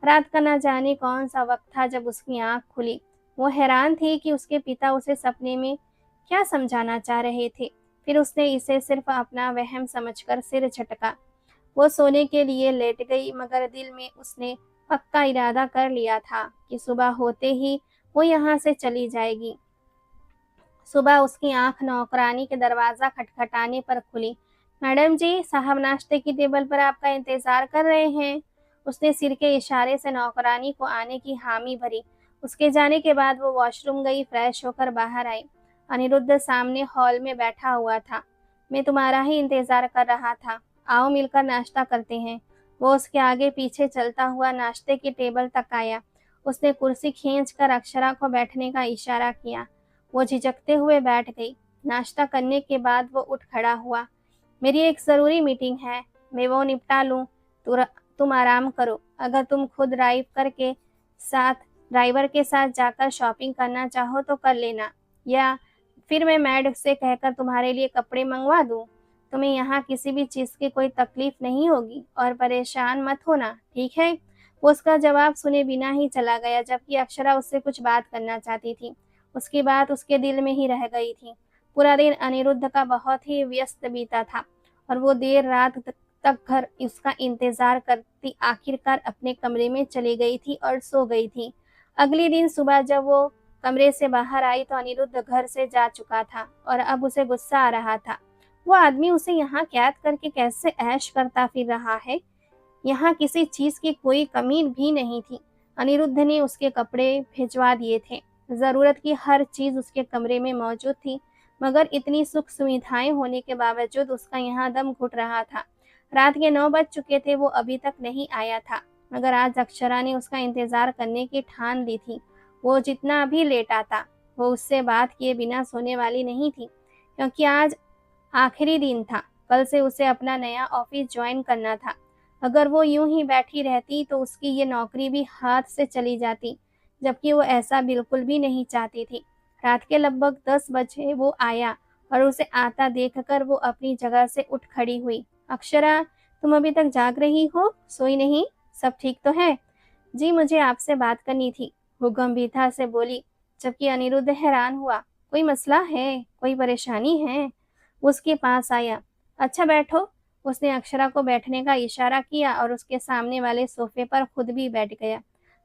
रात का न जाने कौन-सा वक़्त था जब उसकी आँख खुली। वो हैरान थी कि उसके पिता उसे सपने में क्या समझाना चाह रहे थे। फिर उसने इसे सिर्फ अपना वहम समझकर सिर झटका। वो सोने के लिए लेट गई मगर दिल में उसने पक्का इरादा कर लिया था कि सुबह होते ही वो यहाँ से चली जाएगी। सुबह उसकी आंख नौकरानी के दरवाज़ा खटखटाने पर खुली। मैडम जी, साहब नाश्ते की टेबल पर आपका इंतज़ार कर रहे हैं। उसने सिर के इशारे से नौकरानी को आने की हामी भरी। उसके जाने के बाद वो वॉशरूम गई, फ्रेश होकर बाहर आई। अनिरुद्ध सामने हॉल में बैठा हुआ था। मैं तुम्हारा ही इंतज़ार कर रहा था। आओ मिलकर नाश्ता करते हैं। वो उसके आगे पीछे चलता हुआ नाश्ते की टेबल तक आया। उसने कुर्सी खींचकर अक्षरा को बैठने का इशारा किया। वो झिझकते हुए बैठ गई। नाश्ता करने के बाद वो उठ खड़ा हुआ। मेरी एक ज़रूरी मीटिंग है, मैं वो निपटा लूँ, तुम आराम करो। अगर तुम खुद ड्राइवर के साथ जाकर शॉपिंग करना चाहो तो कर लेना, या फिर मैं मैड से कहकर तुम्हारे लिए कपड़े मंगवा दूँ। तुम्हें यहाँ किसी भी चीज़ की कोई तकलीफ नहीं होगी और परेशान मत होना, ठीक है? वो उसका जवाब सुने बिना ही चला गया, जबकि अक्षरा उससे कुछ बात करना चाहती थी। उसकी बात उसके दिल में ही रह गई थी। पूरा दिन अनिरुद्ध का बहुत ही व्यस्त बीता था और वो देर रात तक घर उसका इंतज़ार करती आखिरकार अपने कमरे में चली गई थी और सो गई थी। अगले दिन सुबह जब वो कमरे से बाहर आई तो अनिरुद्ध घर से जा चुका था और अब उसे गुस्सा आ रहा था। वो आदमी उसे यहाँ कैद करके कैसे ऐश करता फिर रहा है। यहाँ किसी चीज़ की कोई कमी भी नहीं थी। अनिरुद्ध ने उसके कपड़े भिजवा दिए थे। ज़रूरत की हर चीज़ उसके कमरे में मौजूद थी, मगर इतनी सुख सुविधाएं होने के बावजूद उसका यहाँ दम घुट रहा था। रात के 9 बज चुके थे, वो अभी तक नहीं आया था, मगर आज अक्षरा ने उसका इंतज़ार करने की ठान ली थी। वो जितना भी लेट आता, वो उससे बात किए बिना सोने वाली नहीं थी, क्योंकि आज आखिरी दिन था। कल से उसे अपना नया ऑफिस ज्वाइन करना था। अगर वो यूं ही बैठी रहती तो उसकी ये नौकरी भी हाथ से चली जाती, जबकि वो ऐसा बिल्कुल भी नहीं चाहती थी। रात के लगभग 10 बजे वो आया और उसे आता देखकर वो अपनी जगह से उठ खड़ी हुई। अक्षरा, तुम अभी तक जाग रही हो? सोई नहीं? सब ठीक तो है? जी, मुझे आपसे बात करनी थी, वो गंभीरता से बोली, जबकि अनिरुद्ध हैरान हुआ। कोई मसला है? कोई परेशानी है? वो उसके पास आया। अच्छा बैठो। उसने अक्षरा को बैठने का इशारा किया और उसके सामने वाले सोफे पर खुद भी बैठ गया।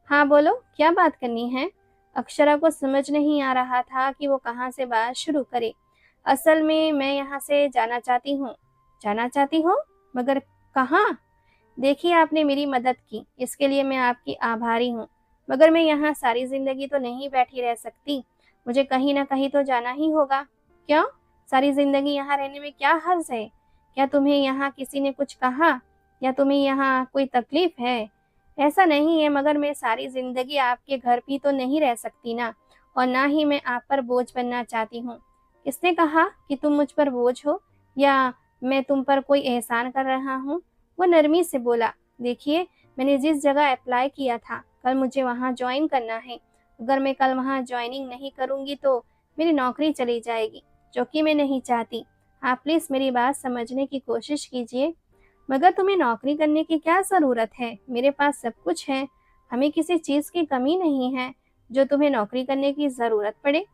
हाँ बोलो, क्या बात करनी है? अक्षरा को समझ नहीं आ रहा था कि वो कहाँ से बात शुरू करे। असल में मैं यहाँ से जाना चाहती हूँ। जाना चाहती हो? मगर कहाँ? देखिए, आपने मेरी मदद की, इसके लिए मैं आपकी आभारी हूँ, मगर मैं यहाँ सारी जिंदगी तो नहीं बैठी रह सकती। मुझे कहीं ना कहीं तो जाना ही होगा। क्यों? सारी जिंदगी यहाँ रहने में क्या हर्ज है? क्या तुम्हें यहाँ किसी ने कुछ कहा, या तुम्हें यहाँ कोई तकलीफ है? ऐसा नहीं है, मगर मैं सारी जिंदगी आपके घर भी तो नहीं रह सकती ना, और ना ही मैं आप पर बोझ बनना चाहती हूँ। किसने कहा कि तुम मुझ पर बोझ हो, या मैं तुम पर कोई एहसान कर रहा हूँ? वो नरमी से बोला, देखिए, मैंने जिस जगह अप्लाई किया था, कल मुझे वहाँ ज्वाइन करना है। अगर मैं कल वहाँ ज्वाइनिंग नहीं करूँगी तो मेरी नौकरी चली जाएगी, जो कि मैं नहीं चाहती। आप प्लीज़ मेरी बात समझने की कोशिश कीजिए। मगर तुम्हें नौकरी करने की क्या ज़रूरत है? मेरे पास सब कुछ है। हमें किसी चीज़ की कमी नहीं है जो तुम्हें नौकरी करने की ज़रूरत पड़े।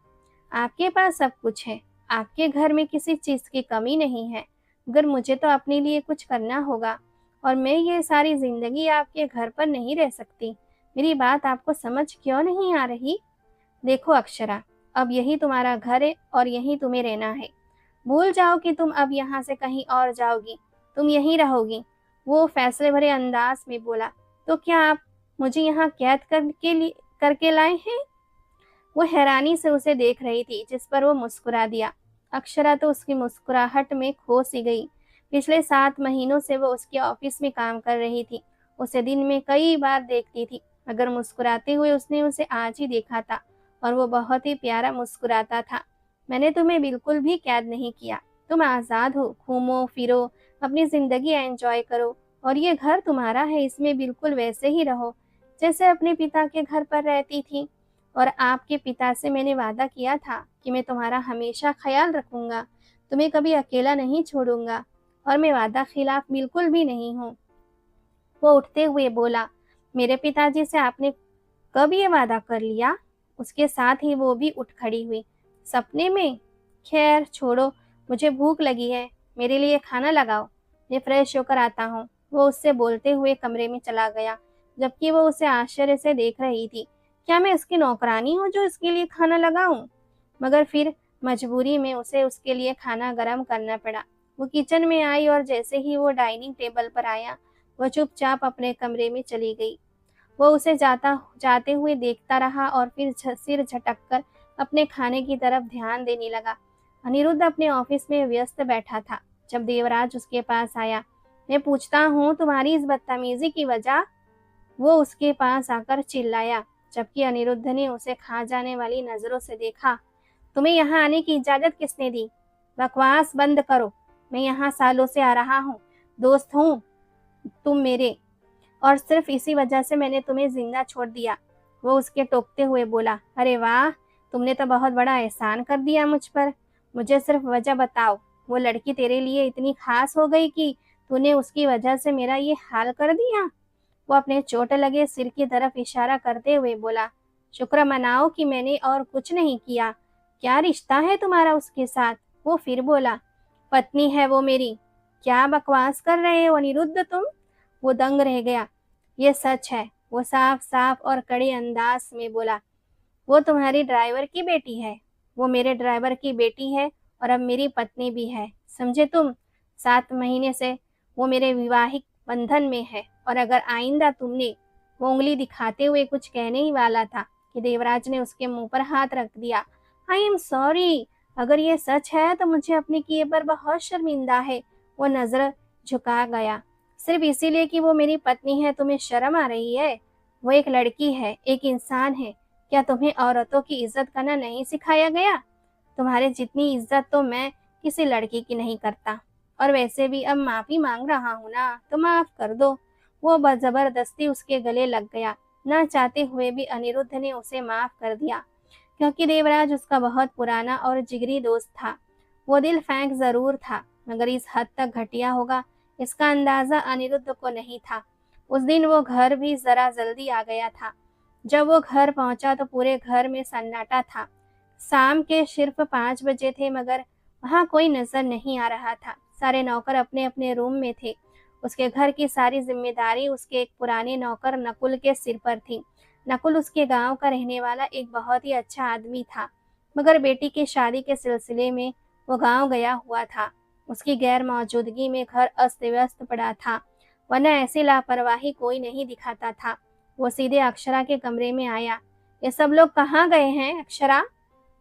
आपके पास सब कुछ है, आपके घर में किसी चीज़ की कमी नहीं है, मगर मुझे तो अपने लिए कुछ करना होगा, और मैं ये सारी ज़िंदगी आपके घर पर नहीं रह सकती। मेरी बात आपको समझ क्यों नहीं आ रही? देखो अक्षरा, अब यही तुम्हारा घर है और यहीं तुम्हें रहना है। भूल जाओ कि तुम अब यहाँ से कहीं और जाओगी, तुम यहीं रहोगी। वो फैसले भरे अंदाज में बोला, तो क्या आप मुझे यहाँ कैद करके लाए हैं? वो हैरानी से उसे देख रही थी, जिस पर वो मुस्कुरा दिया। अक्षरा तो उसकी मुस्कुराहट में खो सी गई। पिछले 7 महीनों से वो उसके ऑफिस में काम कर रही थी। उसे दिन में कई बार देखती थी, मगर मुस्कुराते हुए उसने उसे आज ही देखा था, और वो बहुत ही प्यारा मुस्कुराता था। मैंने तुम्हें बिल्कुल भी कैद नहीं किया। तुम आज़ाद हो, घूमो फिरो, अपनी जिंदगी एंजॉय करो, और ये घर तुम्हारा है, इसमें बिल्कुल वैसे ही रहो जैसे अपने पिता के घर पर रहती थी। और आपके पिता से मैंने वादा किया था कि मैं तुम्हारा हमेशा ख्याल रखूंगा, तुम्हें कभी अकेला नहीं छोड़ूंगा, और मैं वादा खिलाफ बिल्कुल भी नहीं हूँ। वो उठते हुए बोला, मेरे पिताजी से आपने कब ये वादा कर लिया? उसके साथ ही वो भी उठ खड़ी हुई। सपने में? खैर छोड़ो, मुझे भूख लगी है, मेरे लिए खाना लगाओ, मैं फ्रेश होकर आता हूँ। वो उससे बोलते हुए कमरे में चला गया, जबकि वो उसे आश्चर्य से देख रही थी। क्या मैं उसकी नौकरानी हूँ जो इसके लिए खाना लगाऊं? मगर फिर मजबूरी में उसे उसके लिए खाना गर्म करना पड़ा। वो किचन में आई और जैसे ही वो डाइनिंग टेबल पर आया, वह चुपचाप अपने कमरे में चली गई। वो उसे जाते हुए देखता रहा और फिर सिर झटककर अपने खाने की तरफ ध्यान देने लगा। अनिरुद्ध अपने ऑफिस में व्यस्त बैठा था जब देवराज उसके पास आया। मैं पूछता हूँ, तुम्हारी इस बदतमीजी की वजह? वो उसके पास आकर चिल्लाया, जबकि अनिरुद्ध ने उसे खा जाने वाली नजरों से देखा। तुम्हें यहाँ आने की इजाजत किसने दी? बकवास बंद करो। मैं यहाँ सालों से आ रहा हूँ, दोस्त हूँ तुम मेरे, और सिर्फ इसी वजह से मैंने तुम्हें जिंदा छोड़ दिया। वो उसके टोकते हुए बोला, अरे वाह, तुमने तो बहुत बड़ा एहसान कर दिया मुझ पर। मुझे सिर्फ वजह बताओ, वो लड़की तेरे लिए इतनी खास हो गई कि तूने उसकी वजह से मेरा ये हाल कर दिया? वो अपने चोट लगे सिर की तरफ इशारा करते हुए बोला, शुक्र मनाओ कि मैंने और कुछ नहीं किया। क्या रिश्ता है तुम्हारा उसके साथ? वो फिर बोला, पत्नी है वो मेरी। क्या बकवास कर रहे हो अनिरुद्ध तुम? वो दंग रह गया। ये सच है, वो साफ साफ और कड़े अंदाज में बोला। वो तुम्हारी ड्राइवर की बेटी है। वो मेरे ड्राइवर की बेटी है और अब मेरी पत्नी भी है, समझे तुम? 7 महीने से वो मेरे विवाहिक बंधन में है, और अगर आइंदा तुमने, वो उंगली दिखाते हुए कुछ कहने ही वाला था कि देवराज ने उसके मुंह पर हाथ रख दिया। आई एम सॉरी, अगर ये सच है तो मुझे अपने किए पर बहुत शर्मिंदा है। वो नजर झुका गया। सिर्फ इसीलिए कि वो मेरी पत्नी है तुम्हें शर्म आ रही है? वो एक लड़की है, एक इंसान है। क्या तुम्हें औरतों की इज्जत करना नहीं सिखाया गया? तुम्हारे जितनी इज्जत तो मैं किसी लड़की की नहीं करता। और वैसे भी अब माफ़ी माँग रहा हूँ ना, तो माफ़ कर दो। वो ज़बरदस्ती उसके गले लग गया। ना चाहते हुए भी अनिरुद्ध ने उसे माफ़ कर दिया, क्योंकि देवराज उसका बहुत पुराना और जिगरी दोस्त था। वो दिल फेंक ज़रूर था, मगर इस हद तक घटिया होगा, इसका अंदाज़ा अनिरुद्ध को नहीं था। उस दिन वो घर भी ज़रा जल्दी आ गया था। जब वो घर पहुंचा तो पूरे घर में सन्नाटा था। शाम के सिर्फ 5 बजे थे, मगर वहाँ कोई नजर नहीं आ रहा था। सारे नौकर अपने अपने रूम में थे। उसके घर की सारी जिम्मेदारी उसके एक पुराने नौकर नकुल के सिर पर थी। नकुल उसके गांव का रहने वाला एक बहुत ही अच्छा आदमी था, मगर बेटी की शादी के सिलसिले में वो गांव गया हुआ था। उसकी गैर मौजूदगी में घर अस्त व्यस्त पड़ा था, वरना ऐसी लापरवाही कोई नहीं दिखाता था। वो सीधे अक्षरा के कमरे में आया। ये सब लोग कहाँ गए हैं अक्षरा?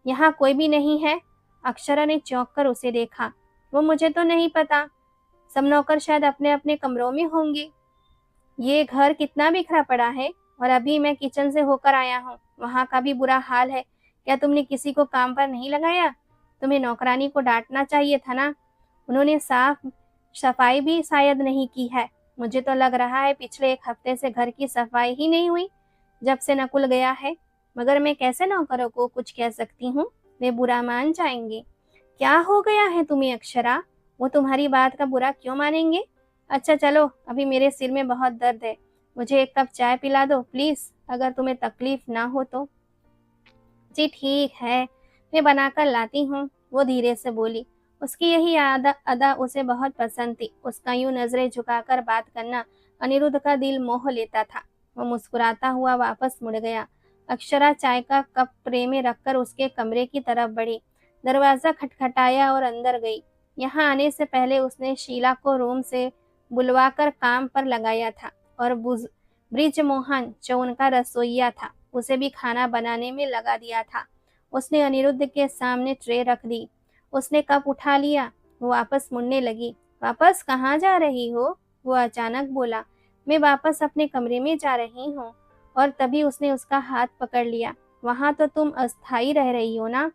यहाँ कोई भी नहीं है। अक्षरा ने चौंक कर उसे देखा। वो मुझे तो नहीं पता, सब नौकर शायद अपने अपने कमरों में होंगे। ये घर कितना बिखरा पड़ा है, और अभी मैं किचन से होकर आया हूँ, वहाँ का भी बुरा हाल है। क्या तुमने किसी को काम पर नहीं लगाया? तुम्हें नौकरानी को डांटना चाहिए था ना। उन्होंने साफ सफाई भी शायद नहीं की है। मुझे तो लग रहा है पिछले 1 हफ्ते से घर की सफाई ही नहीं हुई, जब से नकुल गया है। मगर मैं कैसे नौकरों को कुछ कह सकती हूँ, वे बुरा मान जाएंगे। क्या हो गया है तुम्हें अक्षरा? वो तुम्हारी बात का बुरा क्यों मानेंगे? अच्छा चलो, अभी मेरे सिर में बहुत दर्द है, मुझे 1 कप चाय पिला दो प्लीज, अगर तुम्हें तकलीफ ना हो तो। जी ठीक है, मैं बनाकर लाती हूँ, वो धीरे से बोली। उसकी यही अदा उसे बहुत पसंद थी। उसका यूं नजरें झुकाकर बात करना अनिरुद्ध का दिल मोह लेता था। वो मुस्कुराता हुआ वापस मुड़ गया। अक्षरा चाय का कप ट्रे में रखकर उसके कमरे की तरफ बढ़ी। दरवाजा खटखटाया और अंदर गई। यहाँ आने से पहले उसने शीला को रूम से बुलवाकर काम पर लगाया था, और ब्रिजमोहन जो उनका रसोइया था, उसे भी खाना बनाने में लगा दिया था। उसने अनिरुद्ध के सामने ट्रे रख दी। उसने कप उठा लिया। वो वापस मुड़ने लगी। वापस कहाँ जा रही हो? वो अचानक बोला। मैं वापस अपने कमरे में जा रही हूँ। और तभी उसने उसका हाथ पकड़ लिया। वहां तो तुम अस्थाई रह रही हो ना,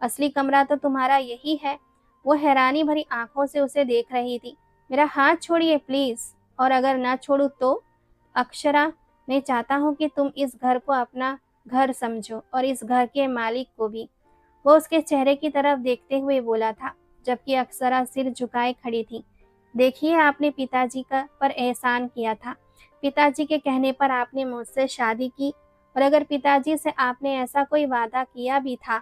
असली कमरा तो तुम्हारा यही है। वो हैरानी भरी आंखों से उसे देख रही थी। मेरा हाथ छोड़िए प्लीज, और अगर ना छोड़ू तो? अक्षरा, मैं चाहता हूँ कि तुम इस घर को अपना घर समझो, और इस घर के मालिक को भी। वो उसके चेहरे की तरफ देखते हुए बोला था, जबकि अक्षरा सिर झुकाए खड़ी थी। देखिए, आपने पिताजी का पर एहसान किया था। पिताजी के कहने पर आपने मुझसे शादी की, और अगर पिताजी से आपने ऐसा कोई वादा किया भी था,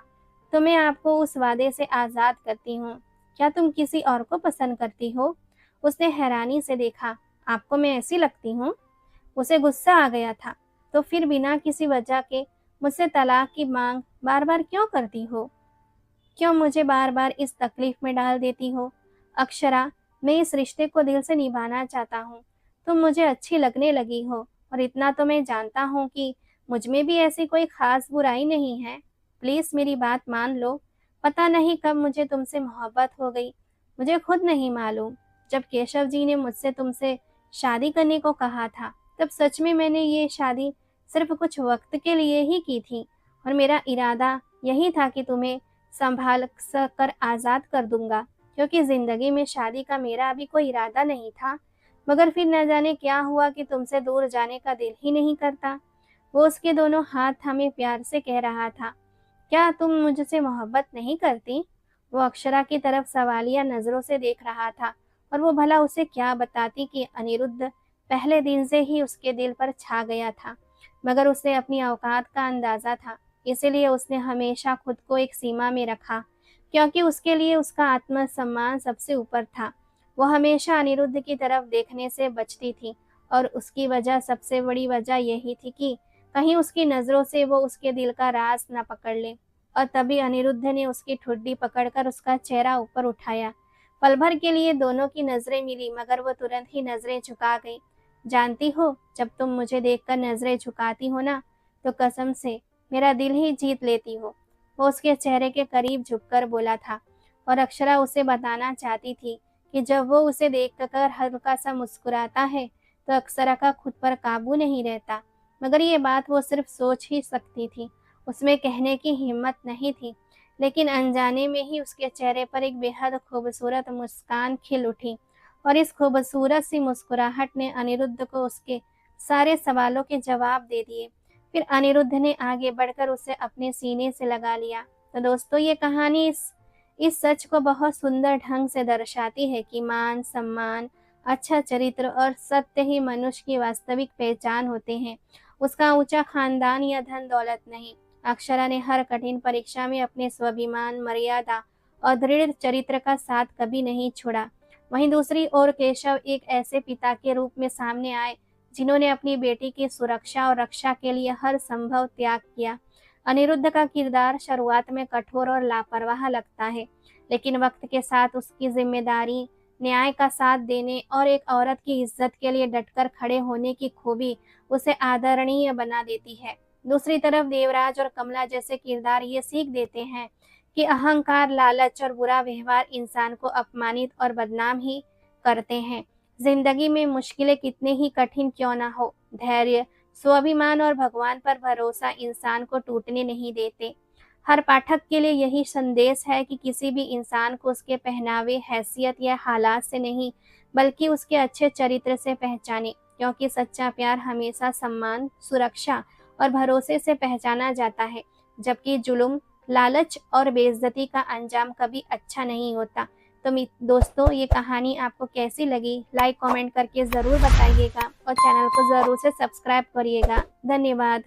तो मैं आपको उस वादे से आज़ाद करती हूँ। क्या तुम किसी और को पसंद करती हो? उसने हैरानी से देखा। आपको मैं ऐसी लगती हूँ? उसे गुस्सा आ गया था। तो फिर बिना किसी वजह के मुझसे तलाक की मांग बार बार क्यों करती हो? क्यों मुझे बार बार इस तकलीफ में डाल देती हो? अक्षरा, मैं इस रिश्ते को दिल से निभाना चाहता हूँ। तुम मुझे अच्छी लगने लगी हो, और इतना तो मैं जानता हूँ कि मुझ में भी ऐसी कोई खास बुराई नहीं है। प्लीज मेरी बात मान लो। पता नहीं कब मुझे तुमसे मोहब्बत हो गई, मुझे खुद नहीं मालूम। जब केशव जी ने मुझसे तुमसे शादी करने को कहा था, तब सच में मैंने ये शादी सिर्फ कुछ वक्त के लिए ही की थी, और मेरा इरादा यही था कि तुम्हें संभाल कर आज़ाद कर दूंगा, क्योंकि जिंदगी में शादी का मेरा अभी कोई इरादा नहीं था। मगर फिर न जाने क्या हुआ कि तुमसे दूर जाने का दिल ही नहीं करता। वो उसके दोनों हाथ थामे प्यार से कह रहा था, क्या तुम मुझसे मोहब्बत नहीं करती? वो अक्षरा की तरफ सवालिया नजरों से देख रहा था, और वो भला उसे क्या बताती कि अनिरुद्ध पहले दिन से ही उसके दिल पर छा गया था। मगर उसे अपनी औकात का अंदाजा था, इसीलिए उसने हमेशा खुद को एक सीमा में रखा, क्योंकि उसके लिए उसका आत्मसम्मान सबसे ऊपर था। वो हमेशा अनिरुद्ध की तरफ देखने से बचती थी, और उसकी वजह, सबसे बड़ी वजह यही थी कि कहीं उसकी नजरों से वो उसके दिल का राज न पकड़ ले। और तभी अनिरुद्ध ने उसकी ठुड्डी पकड़कर उसका चेहरा ऊपर उठाया। पल भर के लिए दोनों की नजरें मिली, मगर वो तुरंत ही नजरें झुका गई। जानती हो, जब तुम मुझे देखकर नजरें झुकाती हो ना, तो कसम से मेरा दिल ही जीत लेती हो। वो उसके चेहरे के करीब झुककर बोला था, और अक्षरा उसे बताना चाहती थी कि जब वो उसे देखकर हल्का सा मुस्कुराता है, तो अक्षरा का खुद पर काबू नहीं रहता। मगर ये बात वो सिर्फ सोच ही सकती थी, उसमें कहने की हिम्मत नहीं थी। लेकिन अनजाने में ही उसके चेहरे पर एक बेहद खूबसूरत मुस्कान खिल उठी और इस खूबसूरत सी मुस्कुराहट ने अनिरुद्ध को उसके सारे सवालों के जवाब दे दिए। फिर अनिरुद्ध ने आगे बढ़कर उसे अपने सीने से लगा लिया। तो दोस्तों, ये कहानी इस सच को बहुत सुंदर ढंग से दर्शाती है कि मान सम्मान, अच्छा चरित्र और सत्य ही मनुष्य की वास्तविक पहचान होते हैं, उसका ऊंचा खानदान या धन दौलत नहीं। अक्षरा ने हर कठिन परीक्षा में अपने स्वाभिमान, मर्यादा और दृढ़ चरित्र का साथ कभी नहीं छोड़ा। वहीं दूसरी ओर केशव एक ऐसे पिता के रूप में सामने आए जिन्होंने अपनी बेटी की सुरक्षा और रक्षा के लिए हर संभव त्याग किया। अनिरुद्ध का किरदार शुरुआत में कठोर और लापरवाह लगता है, लेकिन वक्त के साथ उसकी जिम्मेदारी, न्याय का साथ देने और एक औरत की इज्जत के लिए डटकर खड़े होने की खूबी उसे आदरणीय बना देती है। दूसरी तरफ देवराज और कमला जैसे किरदार ये सीख देते हैं कि अहंकार, लालच और बुरा व्यवहार इंसान को अपमानित और बदनाम ही करते हैं। जिंदगी में मुश्किलें कितने ही कठिन क्यों ना हो, धैर्य, स्वाभिमान और भगवान पर भरोसा इंसान को टूटने नहीं देते। हर पाठक के लिए यही संदेश है कि किसी भी इंसान को उसके पहनावे, हैसियत या हालात से नहीं, बल्कि उसके अच्छे चरित्र से पहचाने, क्योंकि सच्चा प्यार हमेशा सम्मान, सुरक्षा और भरोसे से पहचाना जाता है, जबकि जुल्म, लालच और बेइज्जती का अंजाम कभी अच्छा नहीं होता। तो दोस्तों, ये कहानी आपको कैसी लगी? लाइक कमेंट करके ज़रूर बताइएगा और चैनल को ज़रूर से सब्सक्राइब करिएगा। धन्यवाद।